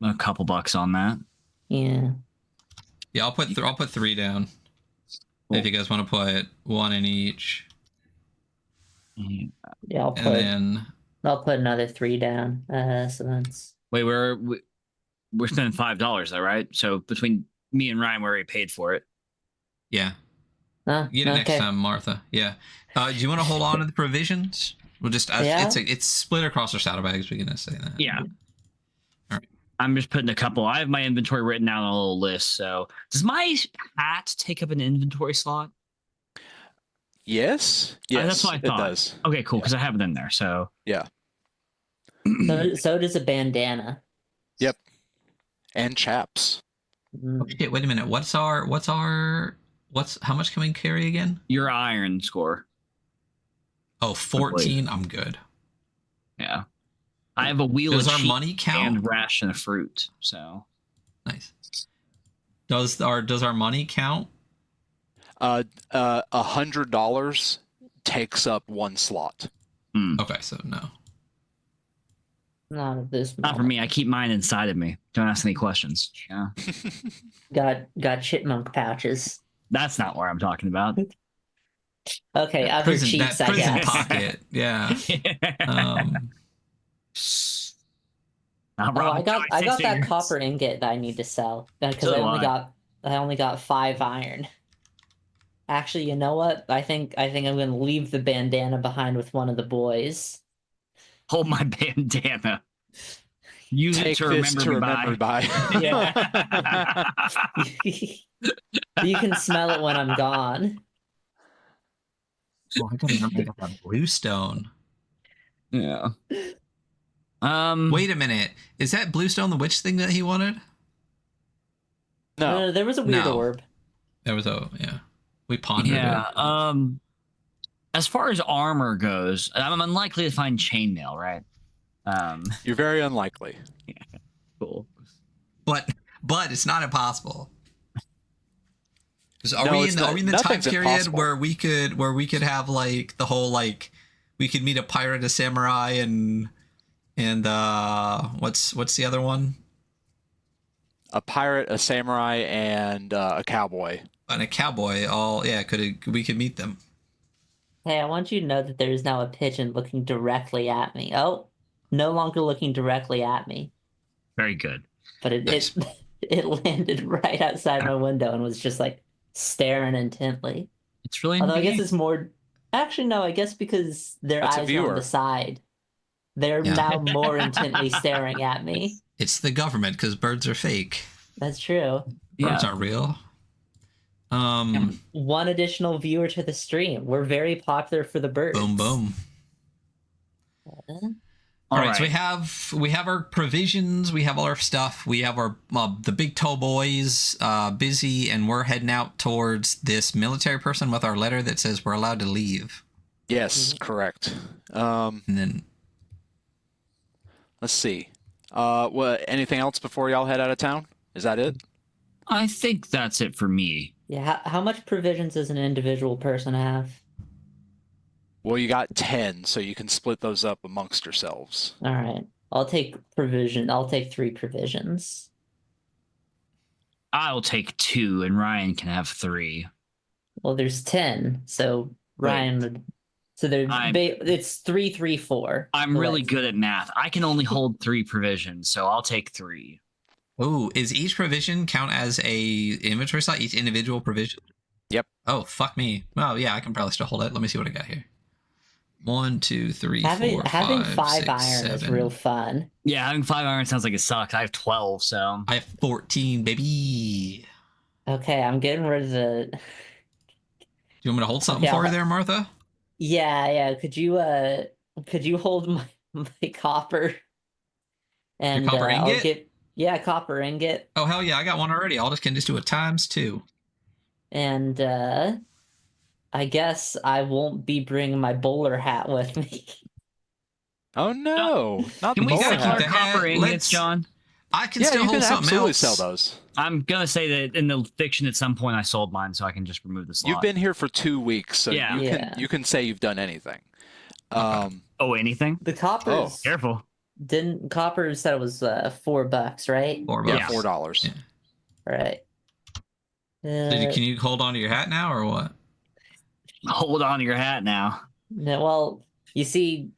a couple bucks on that. Yeah. Yeah, I'll put 3 down. Cool. If you guys want to put 1 in each, Yeah. Yeah, and then I'll put another 3 down. So that's Wait, we're spending $5 though, right? So between me and Ryan, we already paid for it. yeah, oh, get it okay. next time, Martha. Yeah. Do you want to hold on to the provisions? We'll just Yeah. it's split across our saddlebags. We can just say that. Yeah. All right. I'm just putting a couple. I have my inventory written down on a little list. So does my hat take up an inventory slot? Yes. Yes. That's what I thought. It does. Okay, cool. Because I have it in there. So Yeah. So does a bandana. And chaps. Mm. Oh shit! Wait a minute. How much can we carry again? your iron score. Oh, 14. I'm good. Yeah. I have a wheel Does of our cheese money count? and ration of fruit. So Nice. Does our money count? $100 takes up 1 slot. Okay, so no. Not at this not for moment. me. I keep mine inside of me. Don't ask any questions. Yeah. Got chipmunk pouches. That's not what I'm talking about. Okay, other Prison, cheats, that I prison guess. pocket. Yeah. Not Oh, wrong. I got that Fingers. copper ingot that I need to sell because So I do only I. got 5 iron. Actually, you know what? I think I'm gonna leave the bandana behind with one of the boys. Hold my bandana. Use Take it to this to remember me by. remember by. You can smell it when I'm gone. Oh, I gotta remember I got that bluestone. Yeah. Wait a minute. Is that bluestone the witch thing that he wanted? No. There was a weird No. orb. There was we pondered Yeah. it. As far as armor goes, I'm unlikely to find chainmail, right? You're very unlikely. Cool. But it's not impossible. Are No, we it's in not- the time nothing's period impossible. where we could have like the whole like we could meet a pirate, a samurai, and what's the other one? A pirate, a samurai, and a cowboy. And a cowboy. All yeah, we could meet them. Hey, I want you to know that there is now a pigeon looking directly at me. Oh, no longer looking directly at me, Very good. but it Nice. it landed right outside my window and was just like staring intently. It's really Although I guess neat. it's more. Actually, no. I guess because their That's a eyes are on viewer. the side, they're Yeah. now more intently staring at me. It's the government because birds are fake. That's true. Birds Yeah. aren't real. One additional viewer to the stream. We're very popular for the birds. Boom boom. All right, so we have our provisions, we have all our stuff, we have our the big toe boys busy, and we're heading out towards this military person with our letter that says we're allowed to leave. Yes, correct. And then Let's see. What? Anything else before y'all head out of town? Is that it? I think that's it for me. Yeah. How much provisions does an individual person have? Well, you got 10, so you can split those up amongst yourselves. All right. I'll take provision. I'll take 3 provisions. I'll take 2, and Ryan can have 3. Well, there's 10, so Ryan would. So it's 3, 3, 4. I'm So really that's- good at math. I can only hold 3 provisions, so I'll take 3. oh, is each provision count as a inventory slot? Each individual provision? Yep. Oh fuck me. Well, yeah, I can probably still hold it. Let me see what I got here. 1, 2, 3, Having 4, having 5, 5 6, iron is 7. real fun. Yeah, having 5 iron sounds like it sucks. I have 12, so I have 14, baby. Okay, I'm getting rid of the. Do you want me to hold something Okay, for I'll- you there, Martha? Yeah. Could you hold my copper? And copper I'll ingot? copper ingot. Oh hell yeah, I got one already. Can just do it ×2. And I guess I won't be bringing my bowler hat with me. Oh no, not can the we gotta bowler keep sell the our hat. copper hat. ingots, Let's- John? I can Yeah, still you hold can something absolutely else. sell those. I'm gonna say that in the fiction at some point I sold mine, so I can just remove the slot. You've been here for 2 weeks, so Yeah. you can say you've done anything. Oh, anything? The coppers Careful. Copper said it was $4, right? $4. Yeah, Yes. $4. Yeah. Right. Can you hold on to your hat now or what? Hold on to your hat now. No, well, you see,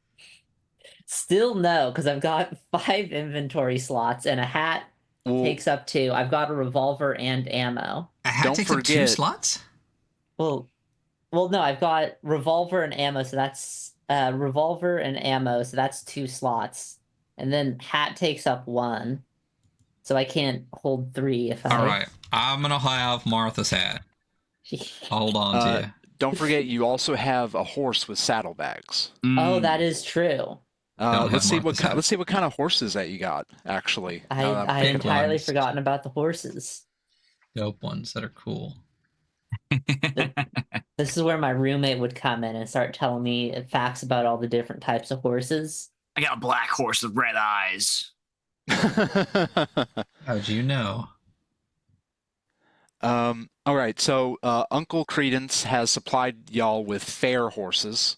still no, because I've got 5 inventory slots and a hat Well, takes up 2. I've got a revolver and ammo. A hat Don't takes up 2 forget- slots? Well, no, I've got revolver and ammo, so that's revolver and ammo, so that's 2 slots, and then hat takes up 1, so I can't hold 3 if I. All right. I'm going to have Martha's hat. I'll hold on to you. don't forget you also have a horse with saddlebags. Oh, Mm. that is true. Don't have Let's see what Martha's hat. let's see what kind of horses that you got. Actually, I now that I'm I thinking about it. entirely ones. forgotten about the horses. Dope ones that are cool. This is where my roommate would come in and start telling me facts about all the different types of horses. I got a black horse with red eyes. How'd you know? All right, so Uncle Credence has supplied y'all with fair horses.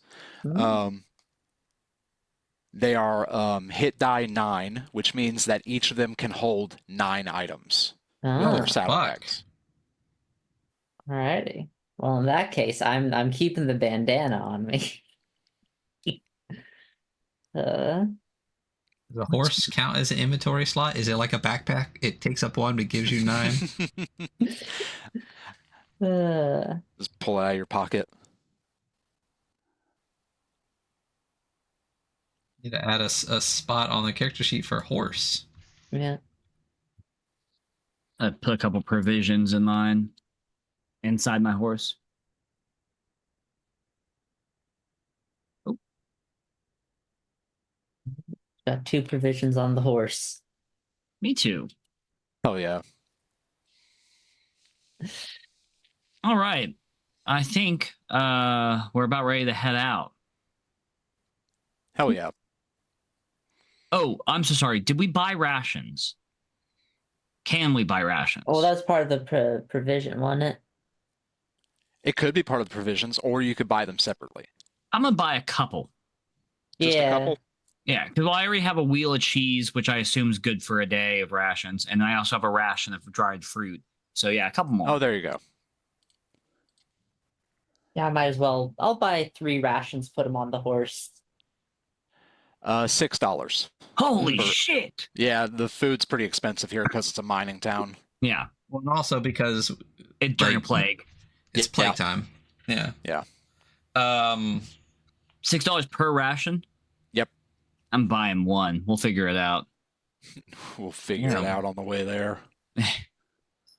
They are hit die 9, which means that each of them can hold 9 items in Oh, their saddlebags. alrighty. Well, in that case, I'm keeping the bandana on me. Does a horse count as an inventory slot? Is it like a backpack? It takes up 1 but gives you 9. Just pull it out of your pocket. Need to add a spot on the character sheet for horse. Yeah. I put a couple provisions in mine inside my horse. Got 2 provisions on the horse. Me too. Oh yeah. All right. I think we're about ready to head out. Hell yeah. Oh, I'm so sorry. Did we buy rations? Can we buy rations? Oh, that's part of the provision, wasn't it? It could be part of the provisions, or you could buy them separately. I'm gonna buy a couple. Just a couple? Yeah, because I already have a wheel of cheese, which I assume is good for a day of rations, and I also have a ration of dried fruit. So yeah, a couple more. Oh, there you go. Yeah, I might as well. I'll buy 3 rations, put them on the horse. $6. Holy for- shit! Yeah, the food's pretty expensive here because it's a mining town. Yeah, Well, and also because it during a Like- plague. it's Yeah. plague time. Yeah. Yeah. $6 per ration. Yep. I'm buying one. We'll figure it out. We'll figure it Yeah. out on the way there.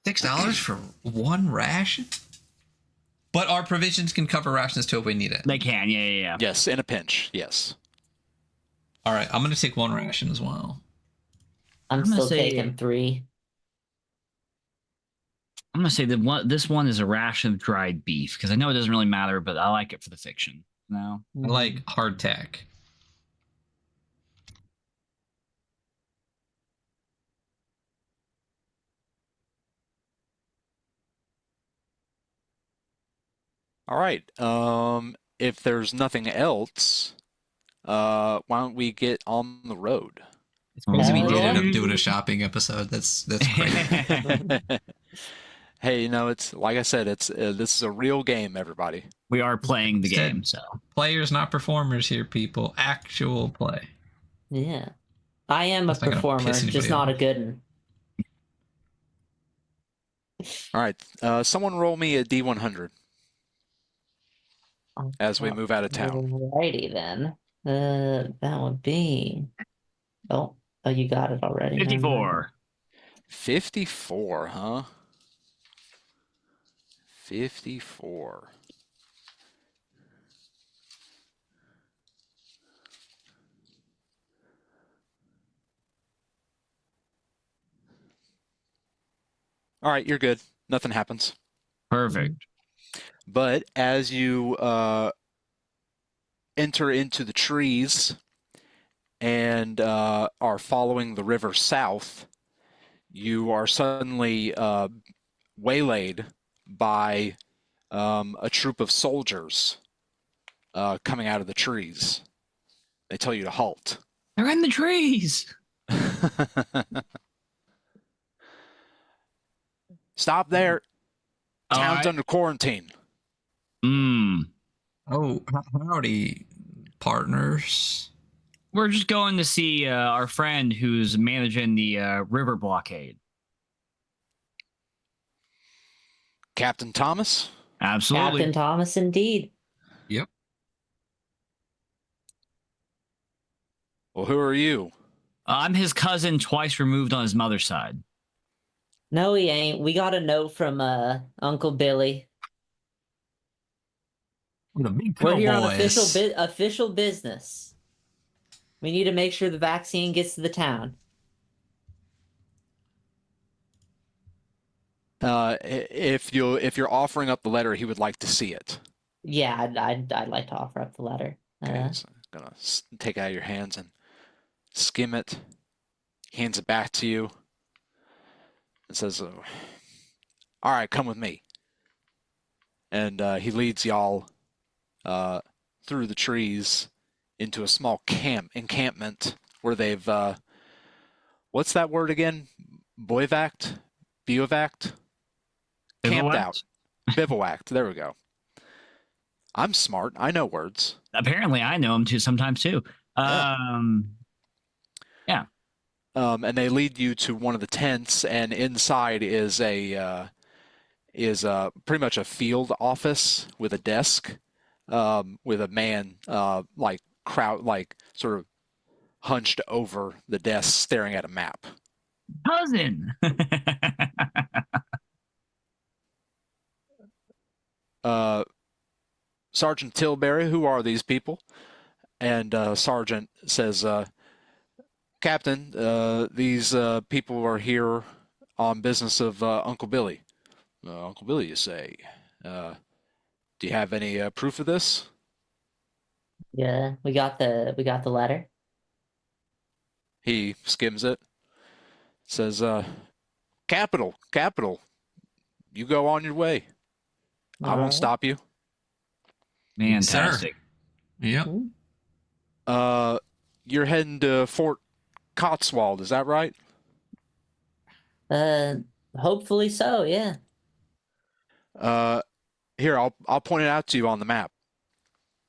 $6 for one ration? But our provisions can cover rations too if we need it. They can, yeah. Yes, in a pinch. Yes. All right, I'm going to take one ration as well. I'm gonna still say- taking 3. I'm gonna say that this one is a ration of dried beef because I know it doesn't really matter, but I like it for the fiction. No, I like hardtack. All right. If there's nothing else, why don't we get on the road? It's crazy we Hell did yeah. end up doing a shopping episode. That's great. Hey, it's like I said, this is a real game, everybody. we are playing the Said- game, so Players, not performers here, people. Actual play. Yeah. I am a That's not gonna performer, piss just anybody not a off. good one. All right. Someone roll me a D100 as we move out of town. Alrighty then. That would be. Oh, you got it already. never mind. 54. 54, huh? 54. All right, you're good. Nothing happens. Perfect. But as you enter into the trees and are following the river south, you are suddenly waylaid by a troop of soldiers coming out of the trees. They tell you to halt. They're in the trees. Stop there. Town's Alright. under quarantine. Oh, howdy, partners. We're just going to see our friend who's managing the river blockade. Captain Thomas? Absolutely. Captain Thomas, indeed. Yep. Well, who are you? I'm his cousin twice removed on his mother's side. No, he ain't. We got a note from Uncle Billy. The big We're here on boys. official business. We need to make sure the vaccine gets to the town. If you're offering up the letter, he would like to see it. Yeah, I'd like to offer up the letter. Okay, so I'm gonna take it out of your hands and skim it. Hands it back to you. It says, "All right, come with me." And he leads y'all through the trees into a small encampment where they've what's that word again? Bivouacked? Camped out. Bivouacked. There we go. I'm smart. I know words. Apparently, I know him too sometimes too. And they lead you to one of the tents, and inside is pretty much a field office with a desk, with a man sort of hunched over the desk, staring at a map. Cousin. Sergeant Tilbury, who are these people? And Sergeant says, Captain, these people are here on business of Uncle Billy. Uncle Billy, you say? Do you have any proof of this? Yeah, we got the letter. He skims it. Says, capital. You go on your way. I won't Alright. stop you. Fantastic. Yep. You're heading to Fort Cotswold, is that right? Hopefully so, yeah. Here, I'll point it out to you on the map.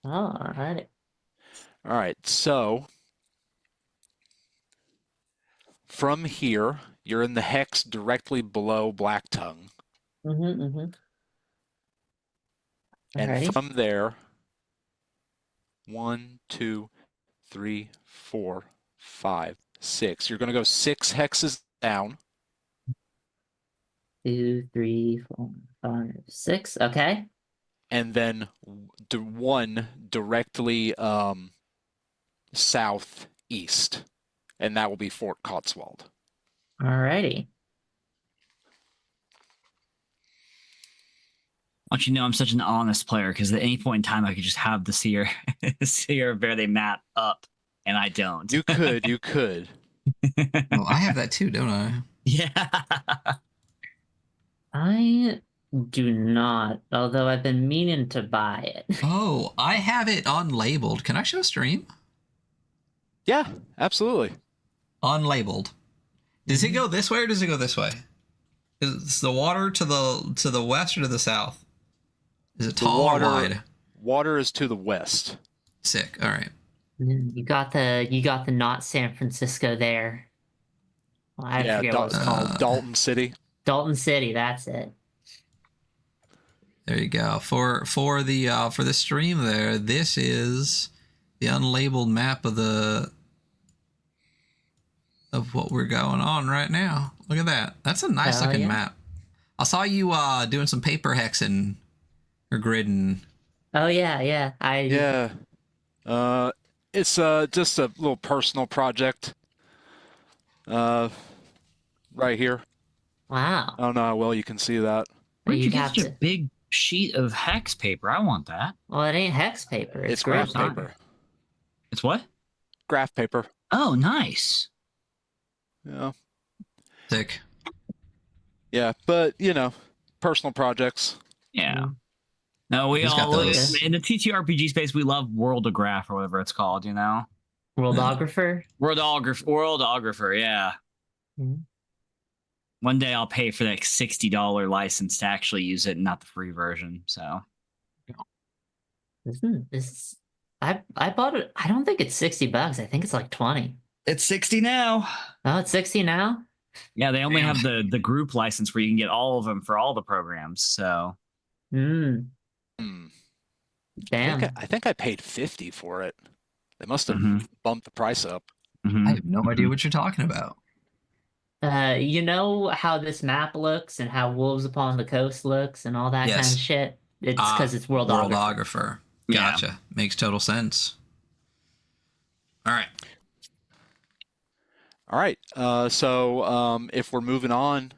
Oh, alright. All right, so from here, you're in the hex directly below Black Tongue. Mm-hmm. And Alrighty. from there, 1, 2, 3, 4, 5, 6. You're going to go 6 hexes down. 2, 3, 4, 5, 6. Okay. And then 1 directly southeast. And that will be Fort Cotswold. Alrighty. I want you to know I'm such an honest player because at any point in time I could just have the Seirra Verde map up, and I don't. You could. Well, I have that too, don't I? Yeah. I do not, although I've been meaning to buy it. Oh, I have it unlabeled. Can I show stream? Yeah, absolutely. Unlabeled. Does it go this way or does it go this way? Is the water to the west or to the south? Is it tall or wide? Water is to the west. Sick. All right. You got the not San Francisco there. Well, I forget what it's called. Dalton City. Dalton City, that's it. There you go. For the stream there, this is the unlabeled map of what we're going on right now. Look at that. That's a nice looking map. I saw you doing some paper hexing or gridding. Oh yeah. It's just a little personal project. Right here. Wow. I don't know how well you can see that. Where'd you You'd get have such a to. big sheet of hex paper? I want that. Well, it ain't hex paper. It's graph graph paper. It's what? Graph paper. Oh, nice. Yeah. Sick. Yeah, but personal projects. Yeah. Mm. No, we Who's got all those? in the TTRPG space. We love Worldograph or whatever it's called. Worldographer. Worldographer. Yeah. Mhm. One day I'll pay for that $60 license to actually use it and not the free version. So I bought it. I don't think it's $60. I think it's like 20. it's 60 now. Oh, it's 60 now? Yeah, they only Damn. have the group license where you can get all of them for all the programs. So Hmm. Damn. I think I paid 50 for it. They must have Mhm. bumped the price up. Mhm. I have no idea what you're talking about. You know how this map looks and how Wolves Upon the Coast looks and all that kind Yes. of shit? It's because it's Worldographer. Worldographer. Yeah. Gotcha. Makes total sense. All right. All right. So if we're moving on,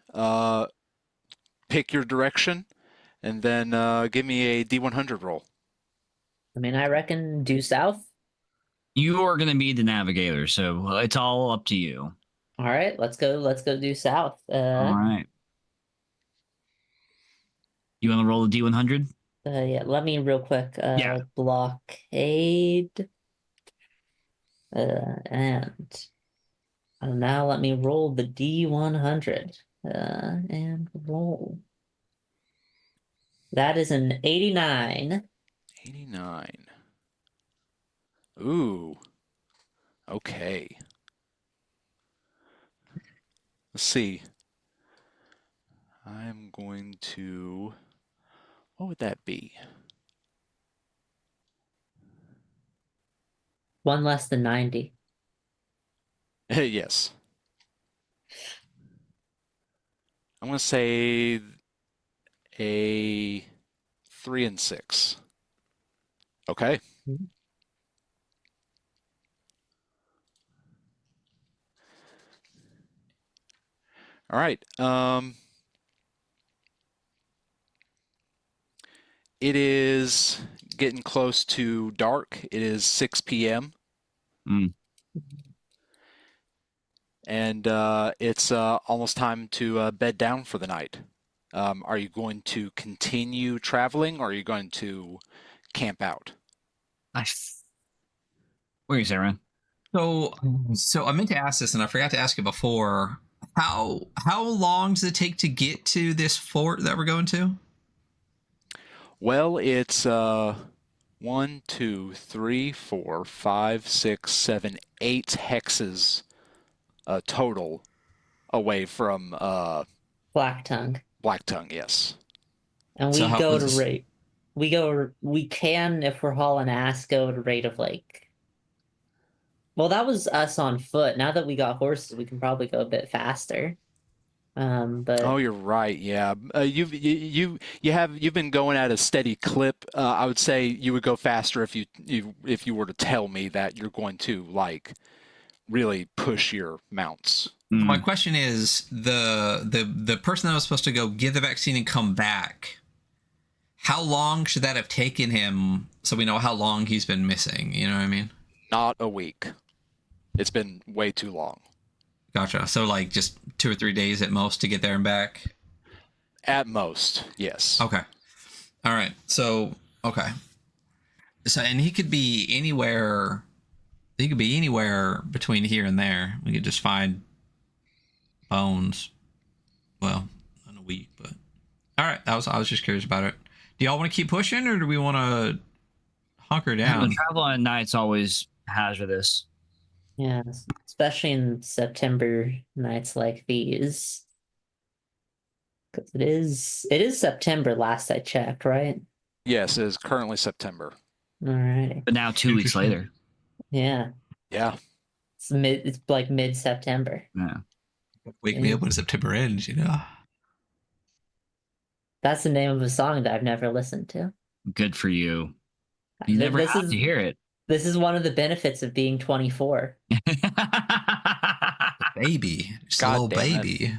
pick your direction, and then give me a D100 roll. I mean, I reckon due south. You are going to be the navigator, so it's all up to you. All right, let's go due south. All right. You want to roll the D100? Yeah, let me real quick. Yeah. Blockade. And now let me roll the D100. And roll. That is an 89. 89. Ooh. Okay. Let's see. I'm going to... What would that be? One less than 90. Yes. I'm going to say a 3 and 6. Okay. Mhm. All right. It is getting close to dark. It is 6 p.m. Mm. And it's almost time to bed down for the night. Are you going to continue traveling, or are you going to camp out? Where is Aaron? So I meant to ask this, and I forgot to ask it before. How long does it take to get to this fort that we're going to? Well, it's 1, 2, 3, 4, 5, 6, 7, 8 hexes total away from Black Tongue. Black Tongue, yes. And So we how go was to this- rate. We can, if we're hauling ass, go to rate of like. Well, that was us on foot. Now that we got horses, we can probably go a bit faster. But Oh, you're right. Yeah, you've been going at a steady clip. I would say you would go faster if you were to tell me that you're going to like really push your mounts. My question is the person that was supposed to go give the vaccine and come back. How long should that have taken him so we know how long he's been missing? You know what I mean? Not a week. It's been way too long. Gotcha. So like just 2 or 3 days at most to get there and back? At most, yes. Okay. All right. So, okay. So, and he could be anywhere. He could be anywhere between here and there. We could just find bones. Well, in a week, but all right. I was just curious about it. Do y'all want to keep pushing, or do we want to hunker down? Travel at night's always hazardous. yeah, especially in September nights like these. Because it is September last I checked, right? Yes, it is currently September. Alrighty. But now 2 weeks later. Yeah. Yeah. It's like mid-September. Yeah. Wake me up when September ends. You know. That's the name of a song that I've never listened to. Good for you. You never This have is to hear it. this is one of the benefits of being 24. Baby, just God a little damn it. baby.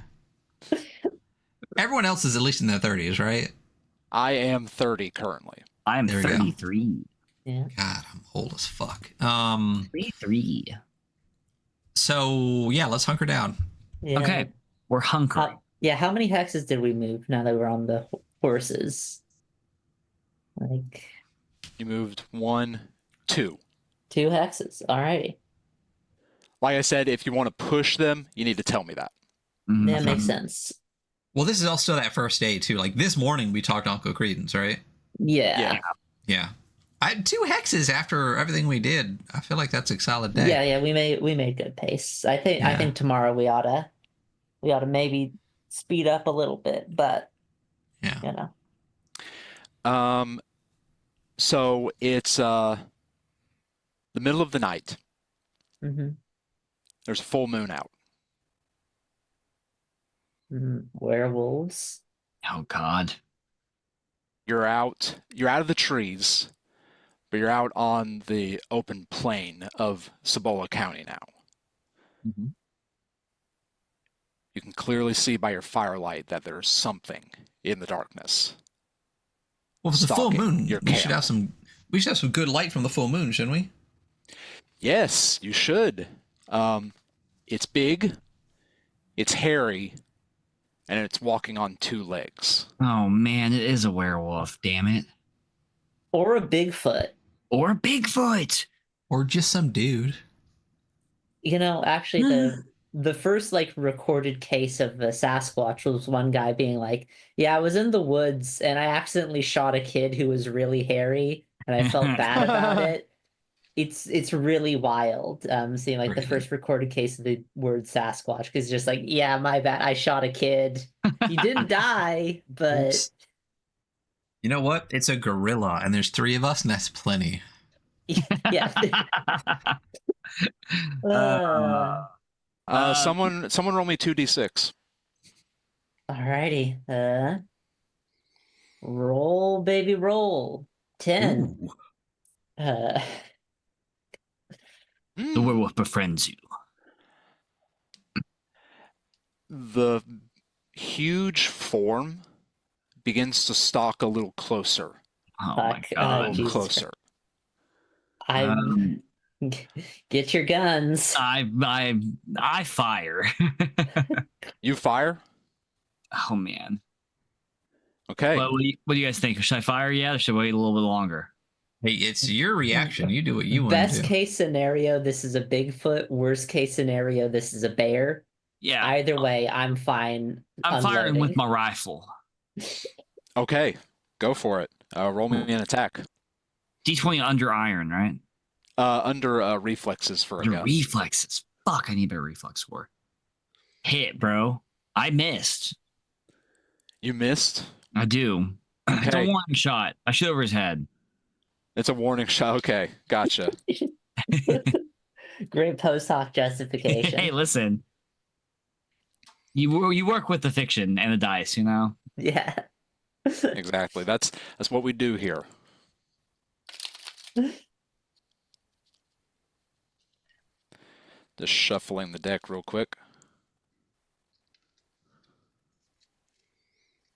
Everyone else is at least in their 30s, right? I am 30 currently. I am There we go. 33. Yeah. God, I'm old as fuck. 33. So yeah, let's hunker down. Yeah. Okay. We're hunkering. Yeah, how many hexes did we move now that we're on the horses? Like You moved 1, 2. 2 hexes. Alrighty. Like I said, if you want to push them, you need to tell me that. Mhm. That makes sense. Well, this is also that first day too. Like this morning, we talked Uncle Credence, right? Yeah. Yeah. 2 hexes after everything we did. I feel like that's a solid day. Yeah, we made good pace. I think tomorrow we ought to maybe speed up a little bit, but Yeah. you know. So it's the middle of the night. hmm There's a full moon out. Werewolves. Oh, God. You're out of the trees, but you're out on the open plain of Cibola County now. Mhm. You can clearly see by your firelight that there's something in the darkness. Well, if it's a full Stalking moon, your we should camp. have some. We should have some good light from the full moon, shouldn't we? Yes, you should. It's big, it's hairy, and it's walking on 2 legs. Oh, man. It is a werewolf. Damn it. Or a Bigfoot. Or Bigfoot. Or just some dude. You know, actually the first like recorded case of the Sasquatch was one guy being like, "Yeah, I was in the woods and I accidentally shot a kid who was really hairy and I felt bad about it." It's really wild seeing like the Really? first recorded case of the word Sasquatch because just like, "Yeah, my bad. I shot a kid. He didn't die, but Oops. You know what? It's a gorilla, and there's 3 of us, and that's plenty. yeah." Someone roll me 2d6. Alrighty. Roll, baby, roll. 10. Ooh. The werewolf befriends you. The huge form begins to stalk a little closer. Oh, my Fuck. A God. little Jesus closer. I'm get your guns. I fire. You fire? Oh, man. Okay. Well, what do you guys think? Should I fire yet, or should I wait a little bit longer? Hey, it's your reaction. You do what you want to Best do. case scenario, this is a Bigfoot. Worst case scenario, this is a bear. Yeah, Either way, I'm fine. I'm firing with unloading. my rifle. Okay. Go for it. Roll me an attack. D20 under iron, right? Under reflexes for a Under guess. reflexes. Fuck, I need a better reflex score. Hit, bro. I missed. You missed. I do. It's a Okay. warning shot. I shoot over his head. It's a warning shot. Okay, gotcha. Great post hoc justification. Hey, listen. You work with the fiction and the dice, you know? Yeah. Exactly. That's what we do here. Just shuffling the deck real quick.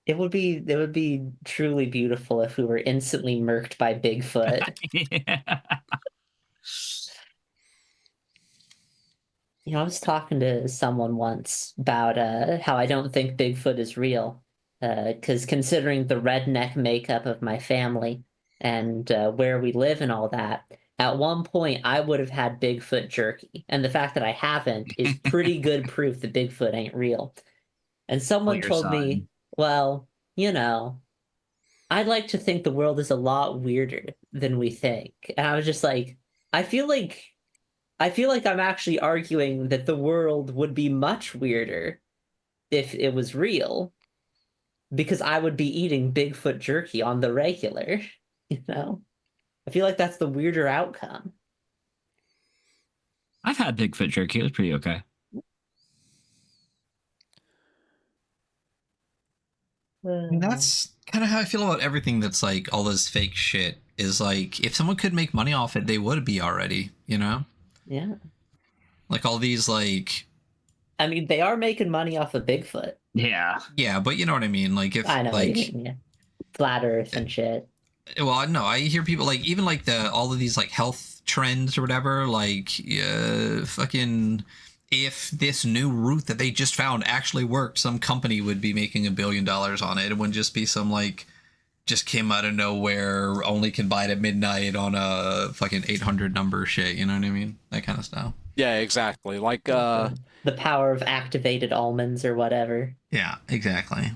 It would be truly beautiful if we were instantly murked by Bigfoot. Yeah. I was talking to someone once about how I don't think Bigfoot is real. Because considering the redneck makeup of my family and where we live and all that, at one point I would have had Bigfoot jerky. And the fact that I haven't is pretty good proof that Bigfoot ain't real. And someone your told son. me, well, I'd like to think the world is a lot weirder than we think. And I was just like, I feel like I'm actually arguing that the world would be much weirder if it was real, because I would be eating Bigfoot jerky on the regular, I feel like that's the weirder outcome. I've had Bigfoot jerky. It was pretty okay. I mean, that's kind of how I feel about everything that's like all this fake shit. Is like, if someone could make money off it, they would be already, Yeah. Like all these like, I mean, they are making money off of Bigfoot. Yeah. yeah, but you know what I mean? Like if I know what like, you mean, yeah. Flat Earth and shit. well, no, I hear people like, even like all of these like health trends or whatever, like fucking, if this new route that they just found actually worked, some company would be making $1 billion on it. It wouldn't just be some like, just came out of nowhere, only can buy it at midnight on a fucking 800 number shit, you know what I mean? That kind of stuff. Yeah, exactly. Like The power of activated almonds or whatever. Yeah, exactly.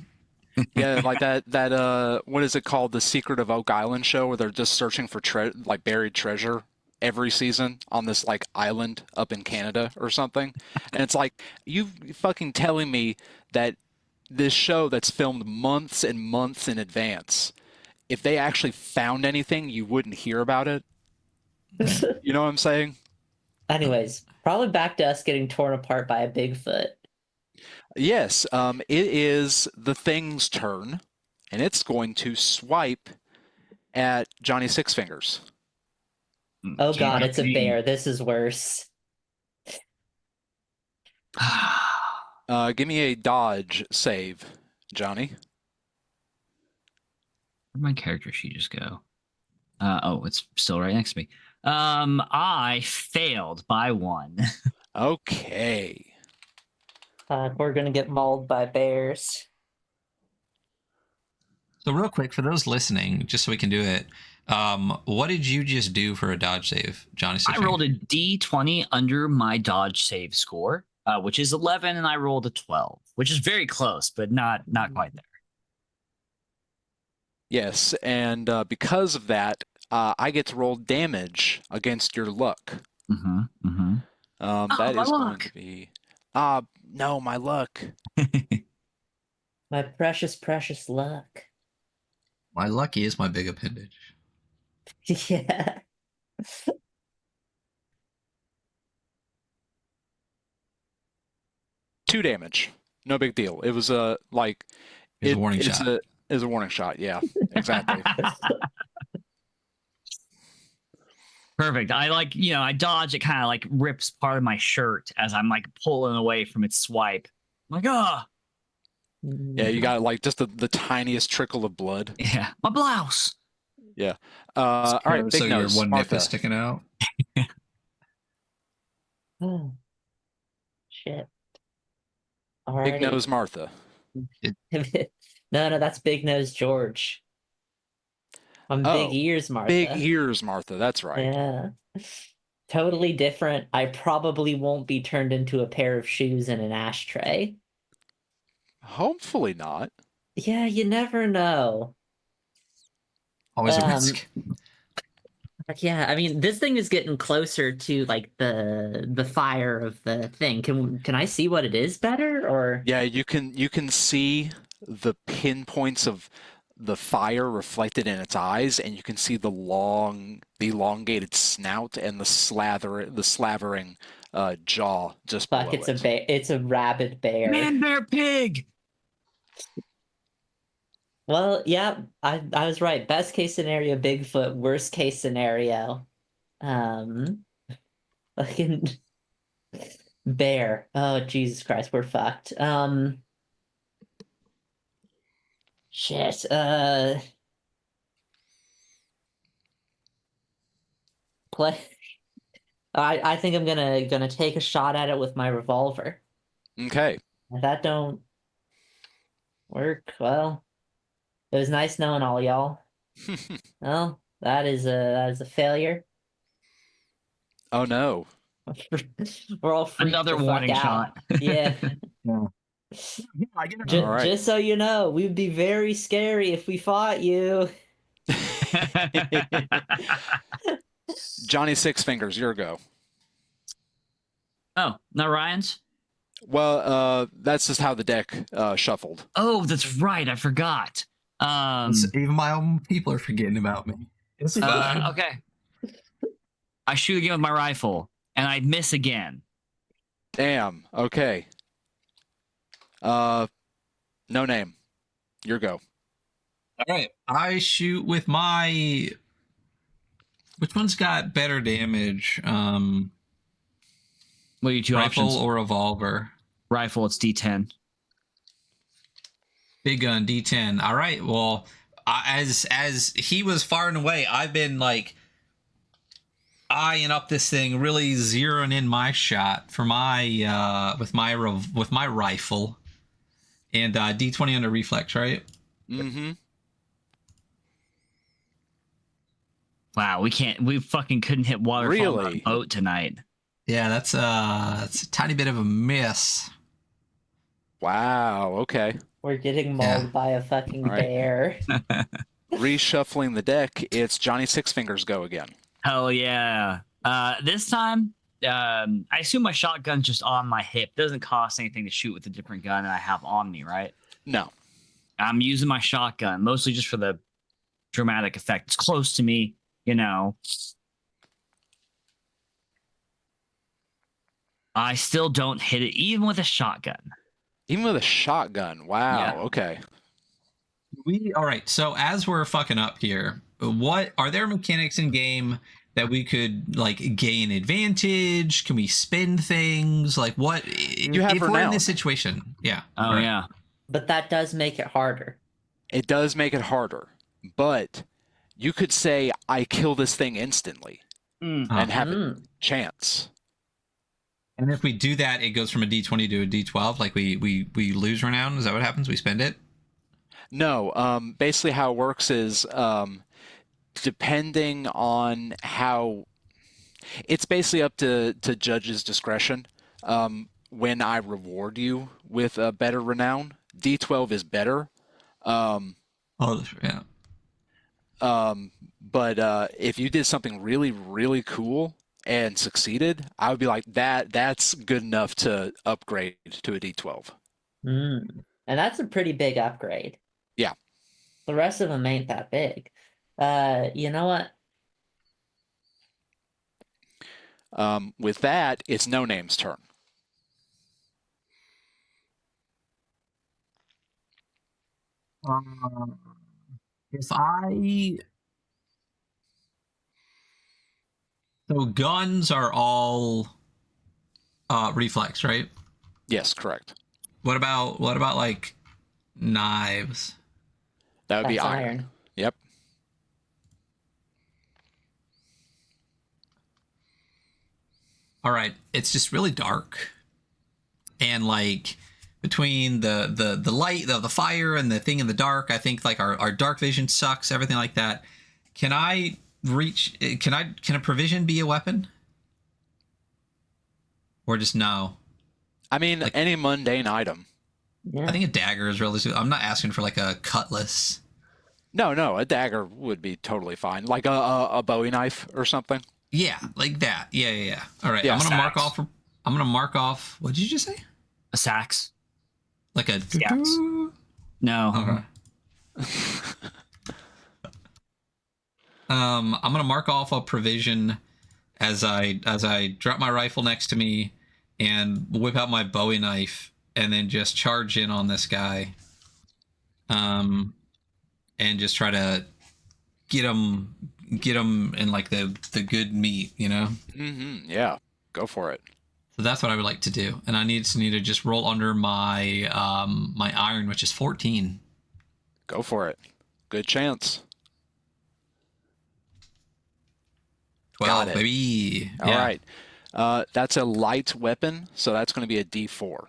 yeah, like that what is it called? The Secret of Oak Island show, where they're just searching for like buried treasure every season on this like island up in Canada or something. And it's like, you fucking telling me that this show that's filmed months and months in advance, if they actually found anything, you wouldn't hear about it? You know what I'm saying? Anyways, probably back to us getting torn apart by a Bigfoot. Yes, it is the thing's turn, and it's going to swipe at Johnny Six Fingers. Oh god, it's a bear. This is worse. Give me a dodge save, Johnny. Where'd my character sheet just go? Oh, it's still right next to me. I failed by 1. Okay. We're gonna get mauled by bears. So real quick, for those listening, just so we can do it, what did you just do for a dodge save, Johnny? I rolled a D20 under my dodge save score, which is 11, and I rolled a 12, which is very close, but not quite there. Yes, and because of that, I get to roll damage against your luck. Mm-hmm. Mm-hmm. That my is going luck. to be... no, my luck. My precious, precious luck. My lucky is my big appendage. Yeah. 2 damage. No big deal. It was like... It's a warning shot. It is a warning shot, yeah. Exactly. Perfect. I dodge. It kind of like rips part of my shirt as I'm like pulling away from its swipe. I'm like, oh, Yeah, you got like just the tiniest trickle of blood. yeah, my blouse. Yeah. All right, big so nose, your one nip Martha. is sticking out. Oh. Shit. Big Alrighty. nose Martha. No, that's Big Nose George. I'm Big Oh, Ears big Martha. ears, Martha. That's right. Yeah. Totally different. I probably won't be turned into a pair of shoes and an ashtray. Hopefully not. Yeah, you never know. Always a risk. Yeah, I mean, this thing is getting closer to like the fire of the thing. Can I see what it is better or? Yeah, you can see the pinpoints of the fire reflected in its eyes, and you can see the the elongated snout and the slavering jaw just Fuck, below it. it's a rabid bear. Man, bear, pig. Well, yeah, I was right. Best case scenario, Bigfoot. Worst case scenario, um, fucking bear. Oh, Jesus Christ, we're fucked. Shit. Play. I think I'm gonna take a shot at it with my revolver. Okay. If that don't work, well, it was nice knowing all y'all. Well, that is a failure. Oh no. We're all freaked Another the fuck warning out. shot. Yeah. Yeah, I get it. Just, All right. just so you know, we'd be very scary if we fought you. Johnny Six Fingers, your go. Oh, not Ryan's? Well, that's just how the deck shuffled. Oh, that's right. I forgot. Even my own people are forgetting about me. It's fine. Okay. I shoot again with my rifle, and I miss again. Damn. Okay. No name. Your go. All right. I shoot with my. Which one's got better damage? What are your two Rifle options? or revolver? Rifle, it's D10. Big gun, D10. All right. Well, as he was firing away, I've been like eyeing up this thing, really zeroing in my shot for my with my rifle, and D20 under reflex, right? Mm-hmm. Wow, we fucking couldn't hit waterfall on Really? a boat tonight. Yeah, that's a tiny bit of a miss. Wow. Okay. We're getting mauled by a fucking All right. bear. Reshuffling the deck, it's Johnny Six Fingers go again. Hell yeah. This time, I assume my shotgun's just on my hip. Doesn't cost anything to shoot with a different gun that I have on me, right? No. I'm using my shotgun mostly just for the dramatic effect. It's close to me, you know. I still don't hit it, even with a shotgun. Even with a shotgun. Wow. Yeah. Okay. All right. So as we're fucking up here, what are there mechanics in game that we could like gain advantage? Can we spend things? Like what? You have if we're in renown. this situation, yeah. Oh, Right. yeah. But that does make it harder. It does make it harder, but you could say, I kill this thing instantly and have a chance. And if we do that, it goes from a D20 to a D12. Like we lose renown. Is that what happens? We spend it? No. Basically, how it works is depending on how. It's basically up to judge's discretion. When I reward you with a better renown, D12 is better. Oh, yeah. But if you did something really, really cool and succeeded, I would be like, that's good enough to upgrade to a D12. And that's a pretty big upgrade. Yeah. The rest of them ain't that big. You know what? With that, it's No Name's turn. If I so guns are all reflex, right? Yes, correct. What about like knives? That would be That's iron. iron. Yep. All right, it's just really dark, and like between the light, the fire, and the thing in the dark. I think like our dark vision sucks, everything like that. Can I reach? Can a provision be a weapon? Or just no? I mean, Like- any mundane item. Yeah. I think a dagger is really. I'm not asking for like a cutlass. No, a dagger would be totally fine. Like a Bowie knife or something. Yeah, like that. Yeah. All right, Yeah, I'm gonna mark sacks. off. I'm gonna mark off. What did you just say? A sax. Like a. Yes. No. Okay. I'm gonna mark off a provision as I drop my rifle next to me and whip out my Bowie knife and then just charge in on this guy. And just try to get him in like the good meat, you know? Mm-hmm. Yeah, go for it. So that's what I would like to do. And I need to just roll under my my iron, which is 14. Go for it. Good chance. 12, Got it. baby. All right. That's a light weapon, so that's going to be a D4.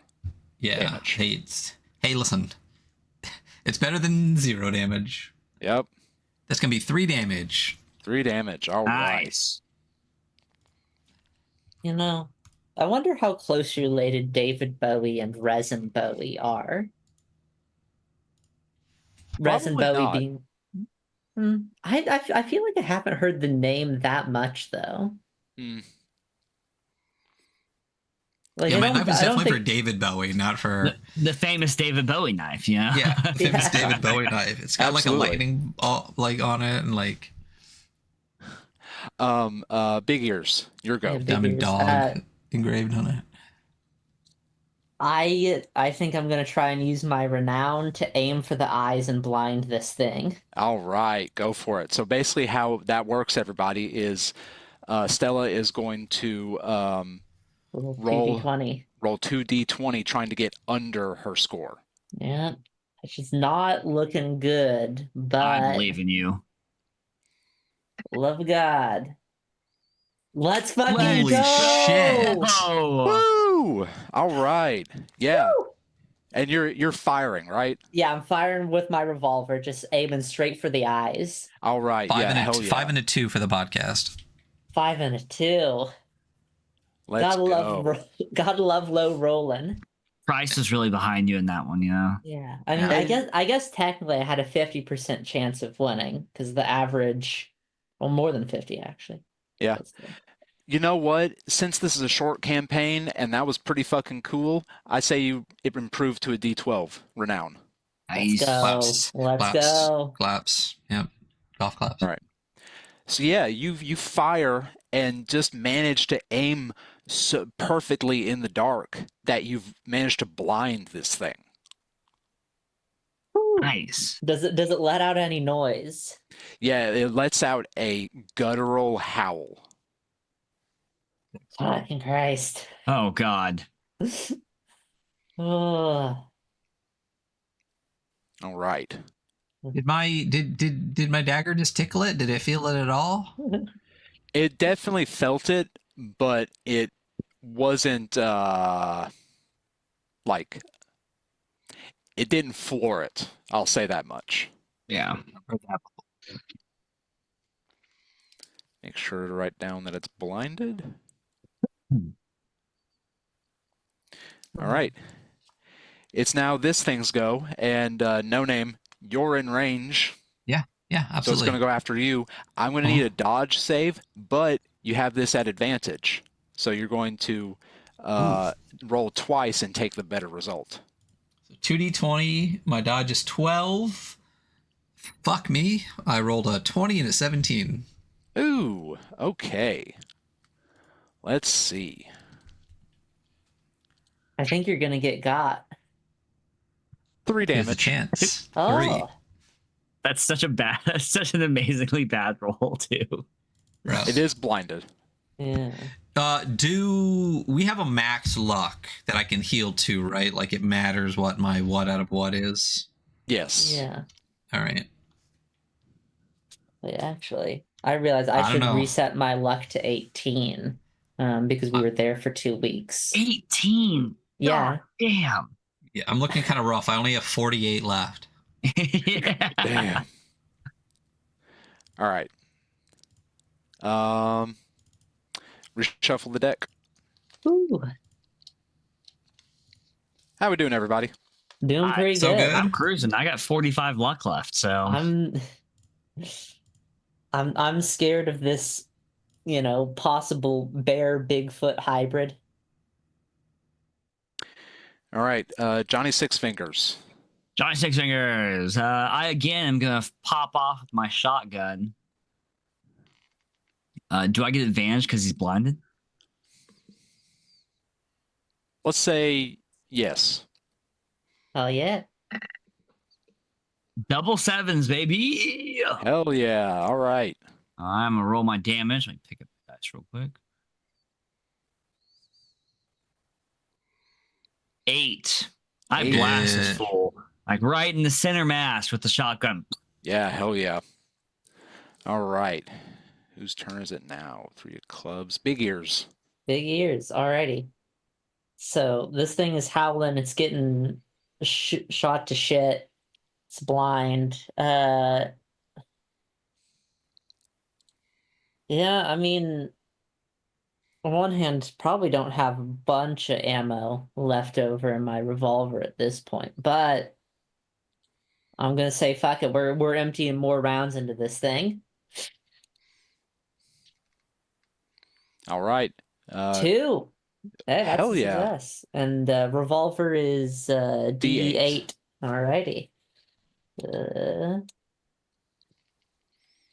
Yeah. Damage. Hey, listen. It's better than 0 damage. Yep. That's going to be 3 damage. 3 damage. All right. Nice. You know, I wonder how close related David Bowie and Resin Bowie are. Resin Probably Bowie not. being. I feel like I haven't heard the name that much though. Hmm. Like, Yeah, I my don't- knife is I don't definitely for think- David Bowie, not for... The famous David Bowie knife, you know? Yeah, famous Yeah. David Bowie knife. It's got Absolutely. like a lightning like on it and like Big ears. Your go. Yeah, big diamond ears. dog engraved on it. I think I'm gonna try and use my renown to aim for the eyes and blind this thing. All right, go for it. So basically how that works, everybody, is Stella is going to Little Roll. 2d20. roll 2d20 trying to get under her score. Yeah, she's not looking good, I but believe in you. love of God. Let's fucking Holy go! shit. Oh, Woo! All right. Yeah. Woo! And you're firing, right? Yeah, I'm firing with my revolver, just aiming straight for the eyes. All right. 5 yeah, and hell yeah. 5 and a 2 for the podcast. 5 and a 2. Let's go. Gotta love low rolling. Price was really behind you in that one, you know? Yeah, I mean, Yeah. I guess technically I had a 50% chance of winning because the average, well, more than 50 actually. Yeah. That's good. You know what? Since this is a short campaign and that was pretty fucking cool, I say it improved to a D12 renown. Nice. Let's go. Claps. Let's Claps. go. Claps. Yep. Golf claps. All right. So yeah, you fire and just manage to aim so perfectly in the dark that you've managed to blind this thing. Whew. Nice. Does it let out any noise? Yeah, it lets out a guttural howl. Fucking Christ. Oh, God. Oh. All right. Did my dagger just tickle it? Did it feel it at all? It definitely felt it, but it wasn't like it didn't floor it. I'll say that much. Yeah. Make sure to write down that it's blinded. All right. It's now this thing's go, and No Name, you're in range, Yeah, so it's absolutely. going to go after you. I'm going to need a dodge save, but you have this at advantage, so you're going to roll twice and take the better result. 2d20, my dodge is 12. Fuck me. I rolled a 20 and a 17. Ooh, okay. Let's see. I think you're gonna get got. 3 There's a damage. chance. Oh. 3. That's such an amazingly bad roll, too. Gross. It is blinded. Yeah. Do we have a max luck that I can heal to, right? Like it matters what my what out of what is. Yes. Yeah. All right. Wait, actually, I realized I I don't should know. reset my luck to 18 because we were there for 2 weeks. 18. Yeah. God damn. Yeah, I'm looking kind of rough. I only have 48 left. Yeah. Damn. All right. Reshuffle the deck. Ooh, How we doing, everybody? doing pretty so good. good. I'm cruising. I got 45 luck left, so I'm I'm scared of this, possible bear Bigfoot hybrid. All right. Johnny Six Fingers. Johnny Six Fingers. I again am gonna pop off with my shotgun. Do I get advantage because he's blinded? Let's say yes. Oh yeah. Double sevens, baby. Hell yeah. All right. I'm gonna roll my damage. Let me pick up the dice real quick. 8. I Eight. blast this Yeah. fool. Like right in the center mass with the shotgun. Yeah. Hell yeah. All right. Whose turn is it now? 3 of clubs. Big ears. Big ears. Alrighty. So this thing is howling. It's getting shot to shit. It's blind. Yeah, I mean, on one hand, probably don't have a bunch of ammo left over in my revolver at this point, but I'm gonna say fuck it. We're emptying more rounds into this thing. All right. 2. Hey, that's hell a yeah. success. And revolver is D8. Alrighty.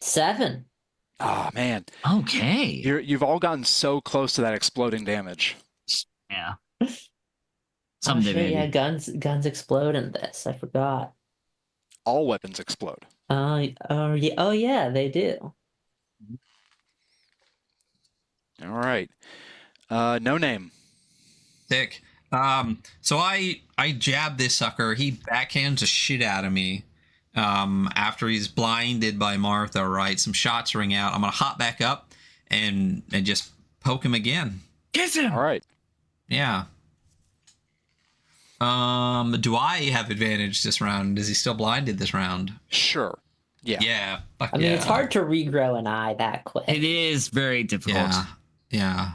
7. Ah, man. Okay. You've all gotten so close to that exploding damage. Yeah. Oh, Someday, shit, maybe. yeah, guns explode in this. I forgot. All weapons explode. Oh yeah, they do. All right. No name. Sick. So I jab this sucker. He backhands the shit out of me. After he's blinded by Martha, right? Some shots ring out. I'm gonna hop back up and just poke him again. Kiss him. All right. Yeah. Do I have advantage this round? Is he still blinded this round? Sure. Yeah. Yeah. Fuck I mean, yeah. it's hard to regrow an eye that quick. It is very difficult. Yeah. Yeah.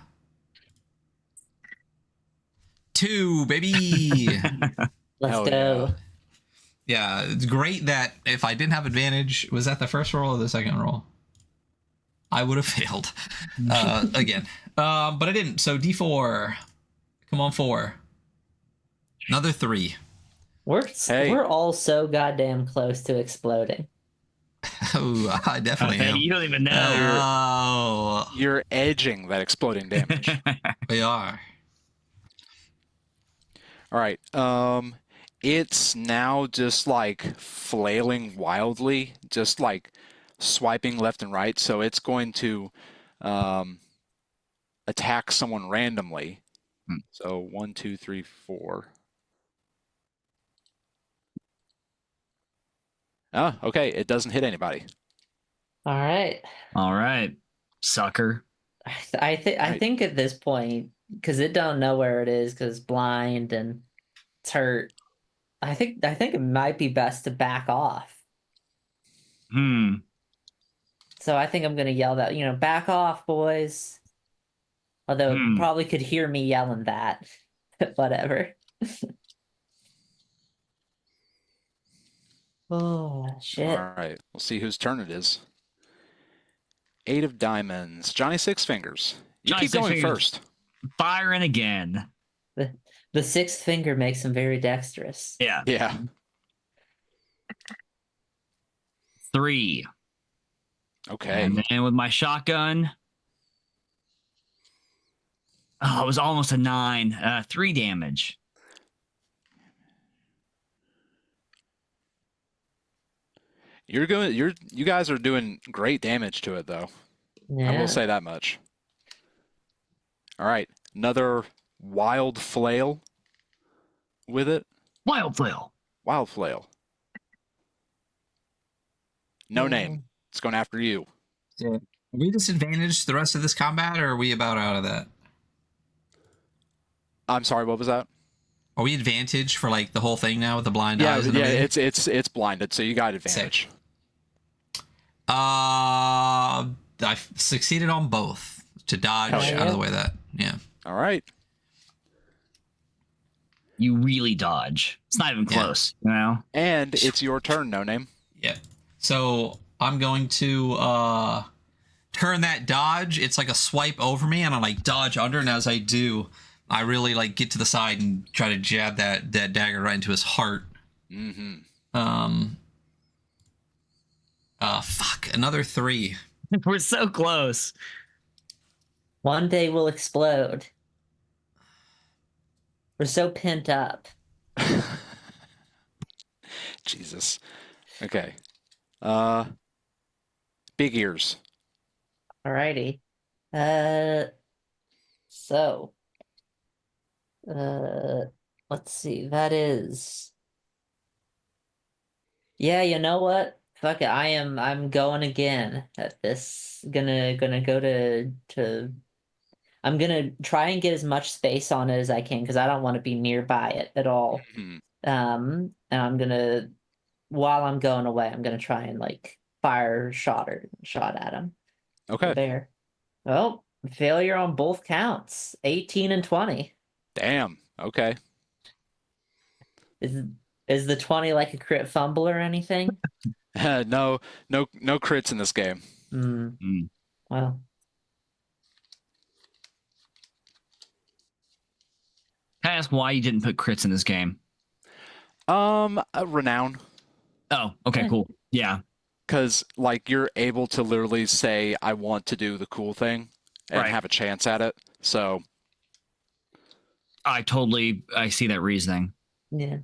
2, baby. Let's Hell go. Yeah, it's great that if I didn't have advantage, was that the first roll or the second roll? I would have failed again. But I didn't. So D4. Come on, 4. Another 3. We're all so goddamn close to exploding. Oh, I definitely am. You don't even know. Oh, You're edging that exploding damage. we are. All right. It's now just like flailing wildly, just like swiping left and right. So it's going to attack someone randomly. So 1, 2, 3, 4. Oh, okay. It doesn't hit anybody. All right. All right, sucker. I Right. think at this point, because it don't know where it is, because blind and it's hurt. I think it might be best to back off. So I think I'm gonna yell that, back off, boys. Although it probably could hear me yelling that. Whatever. Oh shit. All right. We'll see whose turn it is. 8 of diamonds. Johnny Six Fingers. You Johnny keep Six going Fingers. first. Firing again. The 6th finger makes him very dexterous. Yeah. Yeah. 3. Okay. And then with my shotgun. Oh, it was almost a 9. 3 damage. You guys are doing great damage to it though. Yeah. I will say that much. All right. Another wild flail with it. Wild flail. Wild flail. No name. It's going after you. Yeah. Are we disadvantaged the rest of this combat, or are we about out of that? I'm sorry, what was that? Are we advantage for like the whole thing now with the blind Yeah, eyes? And yeah, everything? it's blinded, so you got advantage. I've succeeded on both to dodge Hell out yeah. of the way of that. Yeah. All right. You really dodge. It's not even Yeah. close, you know? And it's your turn, No Name. Yeah. So I'm going to turn that dodge. It's like a swipe over me, and I like dodge under, and as I do, I really like get to the side and try to jab that dagger right into his heart. Mm-hmm. Fuck, another 3. We're so close. One day we'll explode. We're so pent up. Jesus. Okay. Big ears. Alrighty. So, let's see. That is. Yeah, you know what? Fuck it. I'm going again at this. Gonna go to. I'm gonna try and get as much space on it as I can because I don't want to be nearby it at all. Mhm. And I'm gonna, while I'm going away, I'm gonna try and like fire shot at him. Okay. There. Well, failure on both counts. 18 and 20. Damn. Okay. Is the 20 like a crit fumble or anything? No crits in this game. Well, Can I ask why you didn't put crits in this game? Renown. Oh, okay, Yeah. cool. Yeah. Because, like, you're able to literally say, I want to do the cool thing and Right. have a chance at it. So, I see that reasoning. yeah.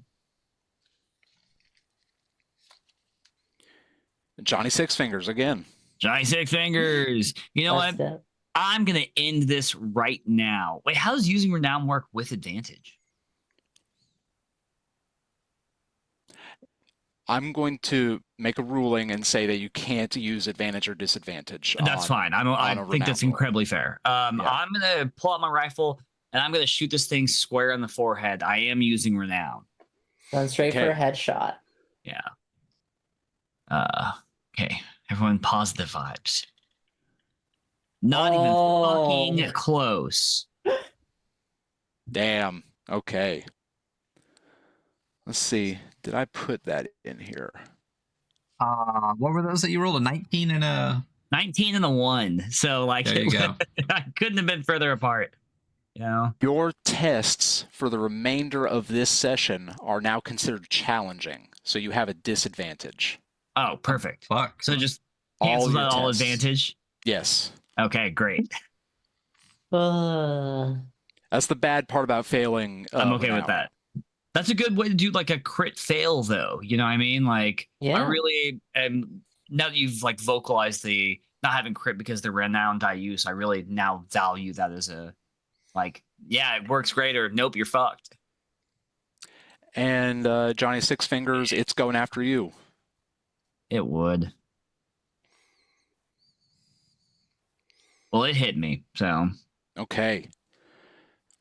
Johnny Six Fingers again. Johnny Six Fingers. You know That's what? dope. I'm going to end this right now. Wait, how does using Renown work with advantage? I'm going to make a ruling and say that you can't use advantage or disadvantage. That's fine. I a think that's Renown roll. incredibly fair. I'm going to pull out my rifle and I'm going to shoot this thing square in the forehead. I am using Renown. Going straight for Okay. a headshot. Yeah. Okay. Everyone positive vibes. Not even fucking close. Damn. Okay. Let's see. Did I put that in here? What were those that you rolled? A 19 and a... 19 and a 1. So, like, There you go. I couldn't have been further apart. You know? Your tests for the remainder of this session are now considered challenging, so you have a disadvantage. Oh, perfect. Fuck. So just All cancels your out all tests. advantage. Yes. Okay, great. That's the bad part about failing. I'm okay with Renown. that. That's a good way to do like a crit fail, though. You know what I mean? Like, Yeah. I really am. Now that you've like vocalized the not having crit because they're renowned die use, I really now value that as a like, yeah, it works great, or nope, you're fucked. And Johnny Six Fingers, it's going after you. It would. Well, it hit me, so Okay.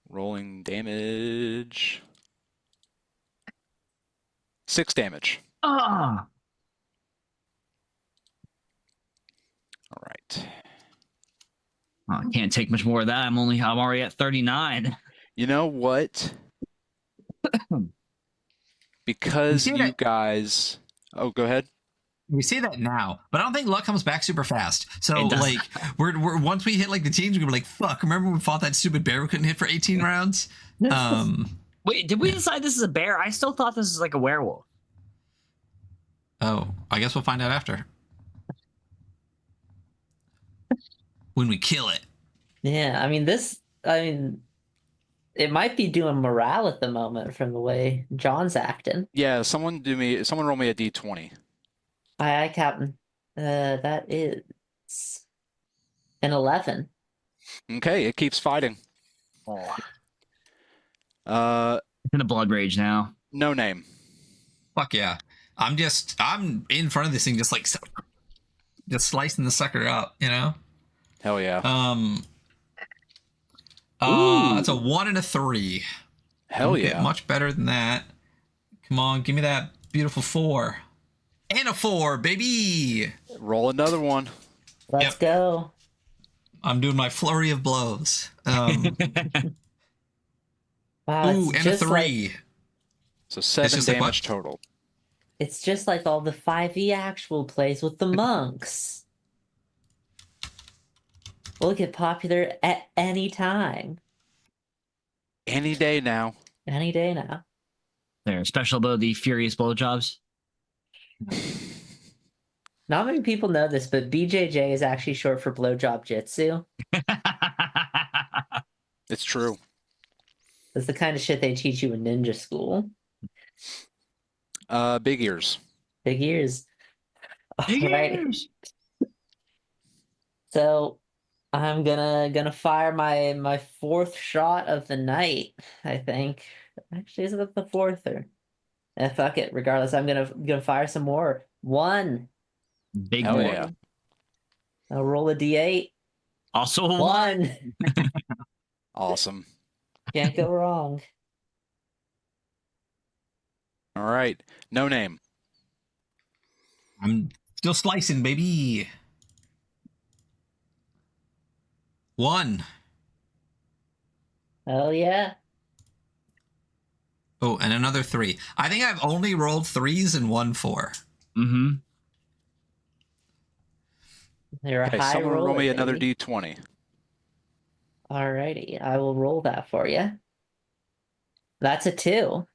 Rolling damage. 6 damage. ah, All right. oh, I can't take much more of that. I'm already at 39. You know what? Because You see you that- guys... Oh, go ahead. We say that now, but I don't think luck comes back super fast. So It does. like we're once we hit like the teens, we're gonna be like, fuck, remember when we fought that stupid bear we couldn't hit for 18 rounds? Wait, did we decide this is a bear? I still thought this was like a werewolf. Oh, I guess we'll find out after. When we kill it. Yeah, I mean, it might be doing morale at the moment from the way John's acting. Yeah, someone roll me a d20. Aye, aye, Captain. That is an 11. Okay, it keeps fighting. Oh. Uh, In a blood rage now. No Name. Fuck yeah. I'm in front of this thing, just slicing the sucker up, you know? Hell yeah. That's a 1 and a 3. Hell Don't get yeah. much better than that. Come on, give me that beautiful 4. And a 4, baby! Roll another one. Let's go. I'm doing my flurry of blows. Wow, Ooh, it's and a just 3. like So 7 just like damage what? total. it's just like all the 5e actual plays with the monks. Will get popular at any time, Any day now. any day now. There, special ability, furious blowjobs. Not many people know this, but BJJ is actually short for blowjob jitsu. It's true. That's the kind of shit they teach you in ninja school. Big ears. Big ears. Big Alright. ears. So I'm gonna fire my 4th shot of the night, I think. Actually, is it the 4th or fuck it. Regardless, I'm gonna fire some more. 1. Big Hell one. yeah. I'll roll a D8. Also a 1. Awesome. Can't go wrong. All right. No name. I'm still slicing, baby. 1. Hell yeah. Oh, and another 3. I think I've only rolled 3s and 1 4. Mm-hmm. You're a Okay, high someone roller, roll me another baby. D20. Alrighty, I will roll that for you. That's a 2.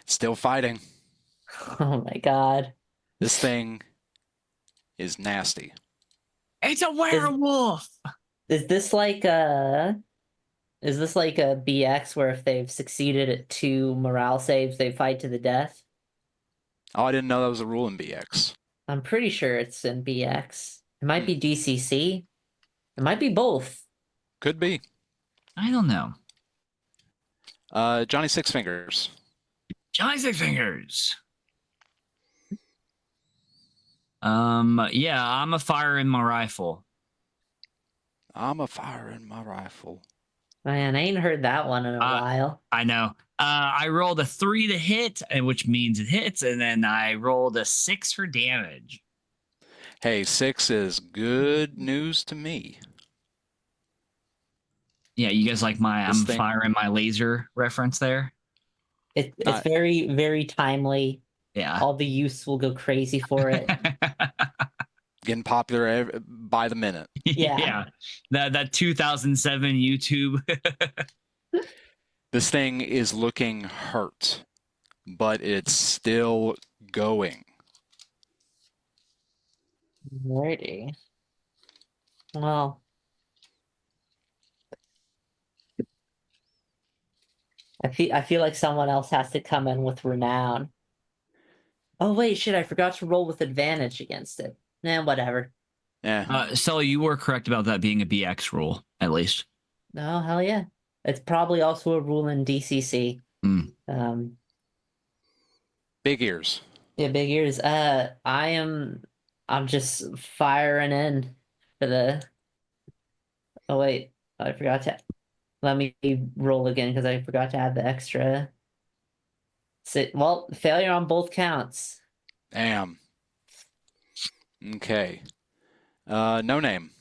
Still fighting. Oh my god. This thing is nasty. It's a werewolf. Is this like a BX where if they've succeeded at 2 morale saves, they fight to the death? Oh, I didn't know that was a rule in BX. I'm pretty sure it's in BX. It might be DCC. It might be both. Could be. I don't know. Johnny Six Fingers. Johnny Six Fingers. Yeah, I'm a fire in my rifle. I'm a fire in my rifle. Man, I ain't heard that one in a while. I know. I rolled a 3 to hit, which means it hits, and then I rolled a 6 for damage. Hey, 6 is good news to me. Yeah, you guys like my This I'm thing- firing my laser reference there? It's very, very timely. Yeah. All the youths will go crazy for it. Getting popular by the minute. Yeah. That 2007 YouTube. This thing is looking hurt, but it's still going. Alrighty. Well, I feel like someone else has to come in with renown. Oh wait, shit! I forgot to roll with advantage against it. Nah, whatever. Yeah. Sully, you were correct about that being a BX rule, at least. No, hell yeah! It's probably also a rule in DCC. Big ears. Yeah, big ears. I'm just firing in for the. Oh wait, I forgot to. Let me roll again because I forgot to add the extra. Well, failure on both counts. Damn. Okay. No name.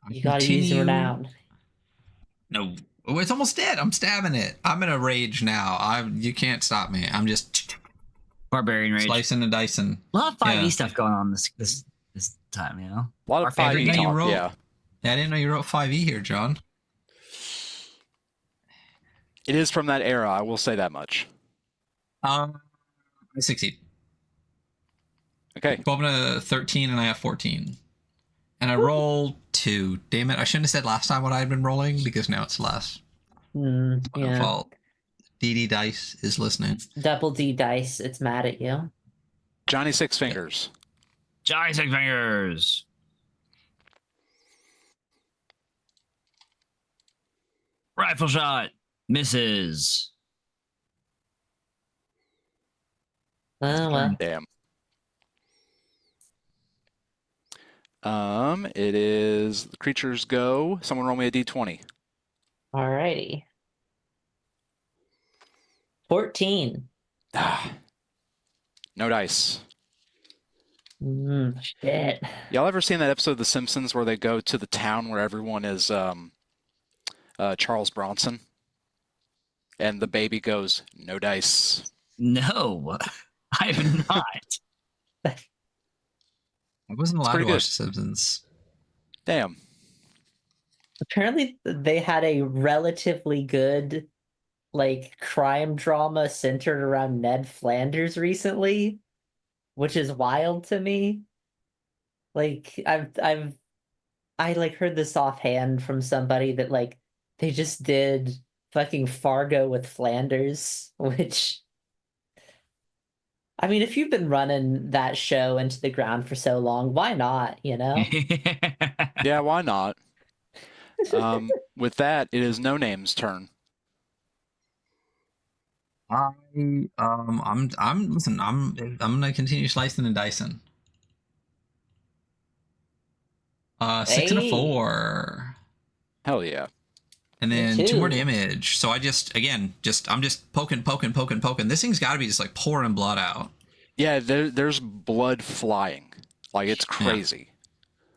You gotta use renown. No. Oh, it's almost dead. I'm stabbing it. I'm in a rage now. You can't stop me. I'm just Barbarian Rage. slicing and dicing. A lot of 5e Yeah. stuff going on this time, you know? A lot Our of favorite 5e game. talk, You roll. yeah. Yeah, I didn't know you wrote 5e here, John. It is from that era, I will say that much. I succeed. Okay. 12 and a 13, and I have 14. And I roll 2. Damn it. I shouldn't have said last time what I had been rolling because now it's less. My Yeah. fault. DD Dice is listening. Double D dice. It's mad at you. Johnny Six Fingers. Johnny Six Fingers. Rifle shot. Misses. Oh well. Damn. It is the creatures go. Someone roll me a d20. Alrighty. 14. No dice. Shit. Y'all ever seen that episode of The Simpsons where they go to the town where everyone is Charles Bronson? And the baby goes, no dice. No, I have not. I wasn't allowed to pretty watch good. The Simpsons. Damn. Apparently, they had a relatively good, like, crime drama centered around Ned Flanders recently, which is wild to me. Like, I like heard this offhand from somebody that like they just did fucking Fargo with Flanders, which I mean, if you've been running that show into the ground for so long, why not, you know? Yeah, why not? With that, it is No Name's turn. Listen, I'm gonna continue slicing and dicing. 6 and a Hey. 4. Hell yeah. And then Me 2 more too. damage. So I'm just poking. This thing's got to be just like pouring blood out. Yeah, there's blood flying. Like, it's crazy.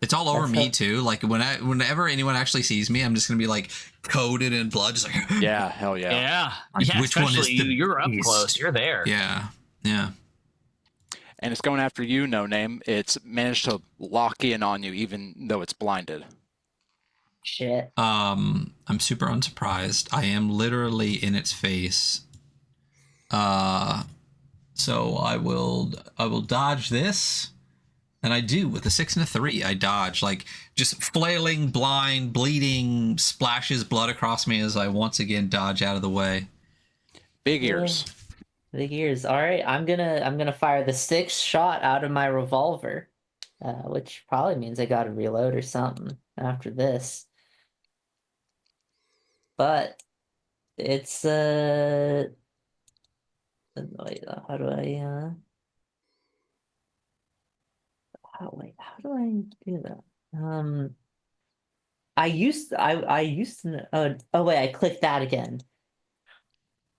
It's all over That's me how- too. Like whenever anyone actually sees me, I'm just gonna be like coated in blood. Just like Yeah, hell yeah. Yeah, Like, yeah. which one is Especially the you're up beast? close. You're there. yeah, yeah. And it's going after you, No Name. It's managed to lock in on you even though it's blinded. Shit. I'm super unsurprised. I am literally in its face. So I will dodge this. And I do with a 6 and a 3. I dodge, like just flailing, blind, bleeding, splashes blood across me as I once again dodge out of the way. Big ears. The gears. All right, I'm gonna fire the 6th shot out of my revolver, which probably means I got to reload or something after this. But it's wait, how do I how do I do that? I used to oh wait, I clicked that again.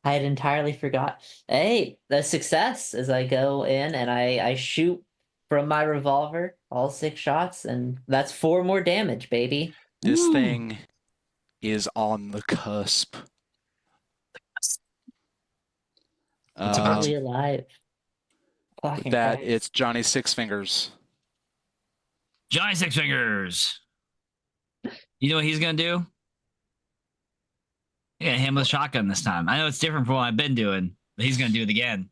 I had entirely forgot. Hey, the success as I go in and I shoot from my revolver all 6 shots, and that's 4 more damage, baby. This Ooh. thing is on the cusp. It's about Totally alive. With Fucking that, Christ. it's Johnny Six Fingers. Johnny Six Fingers. You know what he's gonna do? Yeah, him with shotgun this time. I know it's different from what I've been doing, but he's gonna do it again.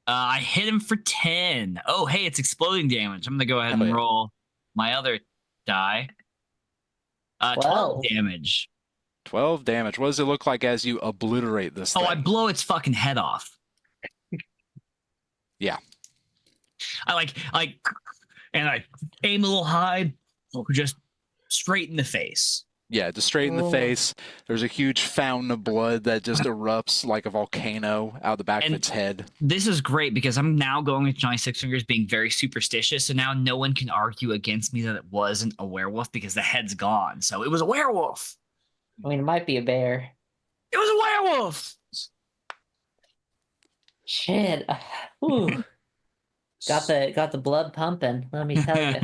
I hit him for 10. Oh, hey, it's exploding damage. I'm gonna go ahead Hell and yeah. roll my other die. 12 12. damage. 12 damage. What does it look like as you obliterate this Oh, thing? I blow its fucking head off. Yeah. And I aim a little high, just straight in the face. Yeah, just straight in the Oh. face. There's a huge fountain of blood that just erupts like a volcano out the back And- of its head. This is great because I'm now going with Johnny Six Fingers being very superstitious, so now no one can argue against me that it wasn't a werewolf because the head's gone. So it was a werewolf. I mean, it might be a bear. It was a werewolf. Shit. Ooh. Got the blood pumping, let me tell you.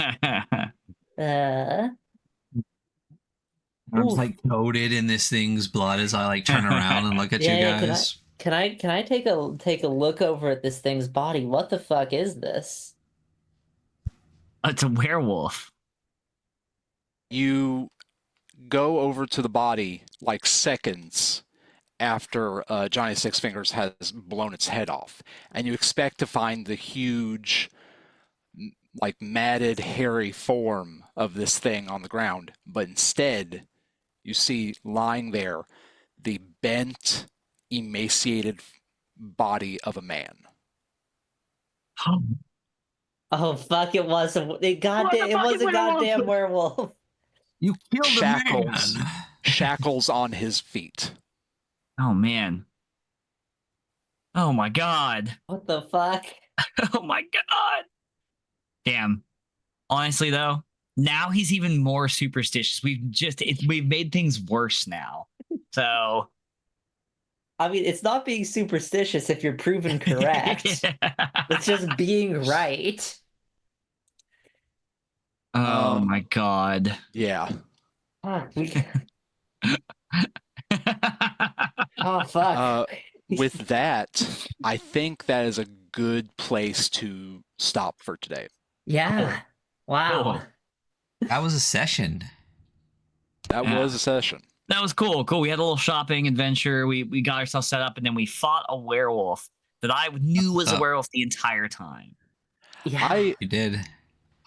I'm Oof. like coated in this thing's blood as I like turn around and look at Yeah, you yeah, guys. Can I take a look over at this thing's body? What the fuck is this? It's a werewolf. You go over to the body like seconds after Johnny Six Fingers has blown its head off, and you expect to find the huge, like matted, hairy form of this thing on the ground, but instead you see lying there the bent, emaciated body of a man. Oh fuck! It was a it was a goddamn werewolf. You killed Shackles. a man. Shackles on his feet. Oh man. Oh my god. What the fuck? Oh my god. Damn. Honestly though, now he's even more superstitious. We've made things worse now. So I mean, it's not being superstitious if you're proven correct. Yeah. It's just being right. Oh my god. Yeah. Fuck. Oh fuck. With that, I think that is a good place to stop for today. Yeah. Wow. Cool. That was a session. That Yeah. was a session. That was cool. Cool. We had a little shopping adventure. We got ourselves set up, and then we fought a werewolf that I knew was a werewolf the entire time. Yeah. You did.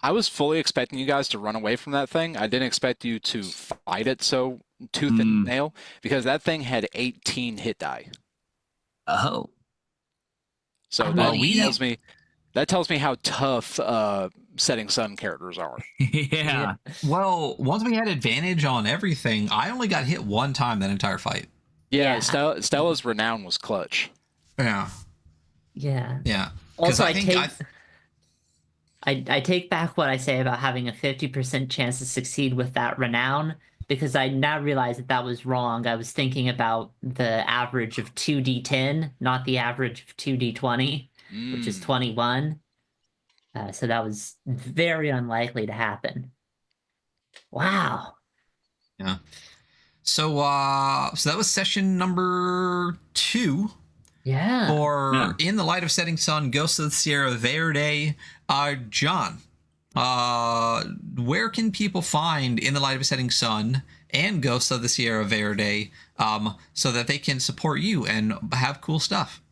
I was fully expecting you guys to run away from that thing. I didn't expect you to fight it so tooth and nail, because that thing had 18 hit die. Oh. So that tells me how tough Setting Sun characters are. Yeah. Well, once we had advantage on everything, I only got hit one time that entire fight. Yeah, Stella's renown was clutch. Yeah. Yeah. Yeah. Because Also, I I take back what I say about having a 50% chance to succeed with that renown, because I now realize that was wrong. I was thinking about the average of 2d10, not the average of 2d20, which is 21. So that was very unlikely to happen. Wow. Yeah. So so that was session number 2. Yeah. For In the Light of Setting Sun, Ghosts of the Seirra Verde. John, where can people find In the Light of Setting Sun and Ghosts of the Seirra Verde so that they can support you and have cool stuff?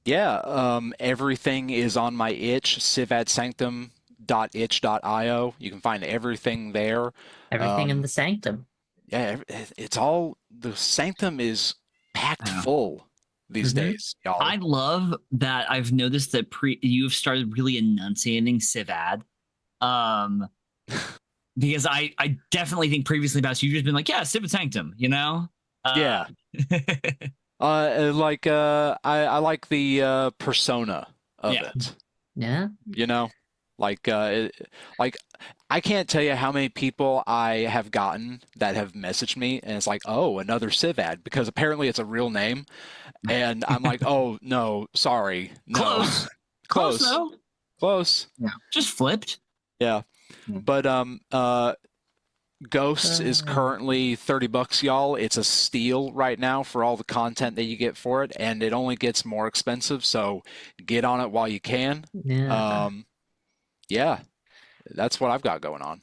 Yeah, everything is on my itch, civadssanctum.itch.io. You can find everything there. Everything in the sanctum. Yeah, it's all, the sanctum is packed full these days, y'all. I love that I've noticed that you've started really enunciating Civad. Because I definitely think previously about you've just been like, yeah, Civ Sanctum, you know? Yeah. I like the persona of it. Yeah. You know? Like I can't tell you how many people I have gotten that have messaged me and it's like, oh, another Civ ad, because apparently it's a real name. And I'm like, oh no, sorry. No. Close though. Close. Yeah. Just flipped. Yeah. But Ghosts is currently $30, y'all. It's a steal right now for all the content that you get for it, and it only gets more expensive, so get on it while you can. Yeah. Yeah. That's what I've got going on.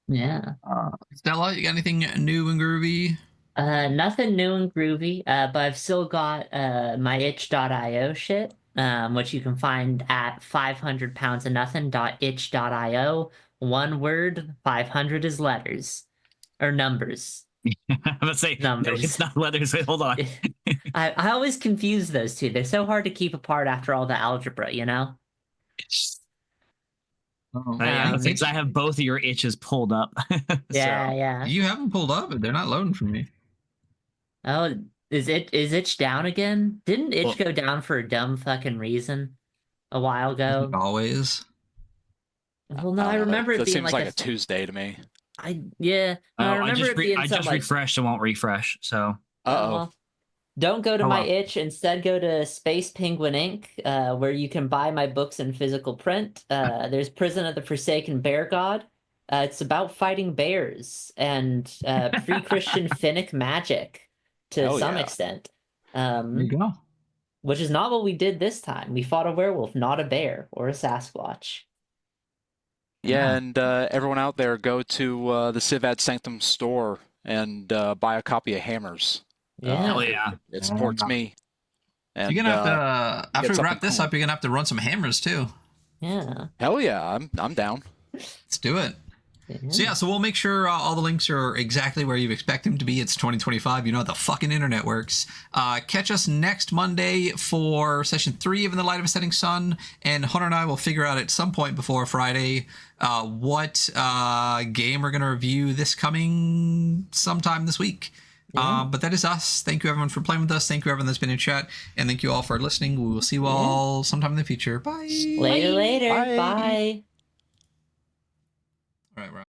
Yeah. Stella, you got anything new and groovy? Nothing new and groovy, but I've still got my itch.io shit, which you can find at 500poundsofnothing.itch.io. One word, 500 is letters or numbers. I'm gonna say Numbers. No, it's not letters. Wait, hold on. I always confuse those two. They're so hard to keep apart after all the algebra, you know? Since I have both of your itches pulled up. Yeah, So. yeah. You have them pulled up, but they're not loading for me. Oh, is itch down again? Didn't itch go down for a dumb fucking reason a while ago? Always. Well, no, I remember it that being seems like a Tuesday to me. I remember it being I just refreshed. It won't refresh. So. Well, don't go to my itch. Instead, go to Space Penguin Inc., where you can buy my books in physical print. There's Prison of the Forsaken Bear God. It's about fighting bears and pre-Christian Finnic magic to some extent. There you go. Which is not what we did this time. We fought a werewolf, not a bear or a Sasquatch. Yeah, and everyone out there, go to the Civad Sanctum store and buy a copy of Hammers. Yeah. It supports me. And, you're gonna have to after we wrap this up, you're gonna have to run some hammers too. Yeah. Hell yeah, I'm down. Let's do it. Yeah. So we'll make sure all the links are exactly where you expect them to be. It's 2025. You know how the fucking internet works. Catch us next Monday for session 3 of In the Light of a Setting Sun. And Hunter and I will figure out at some point before Friday what game we're going to review this coming sometime this week. But that is us. Thank you, everyone, for playing with us. Thank you, everyone that's been in chat. And thank you all for listening. We will see you all sometime in the future. Bye. Later. Bye. Bye. Right.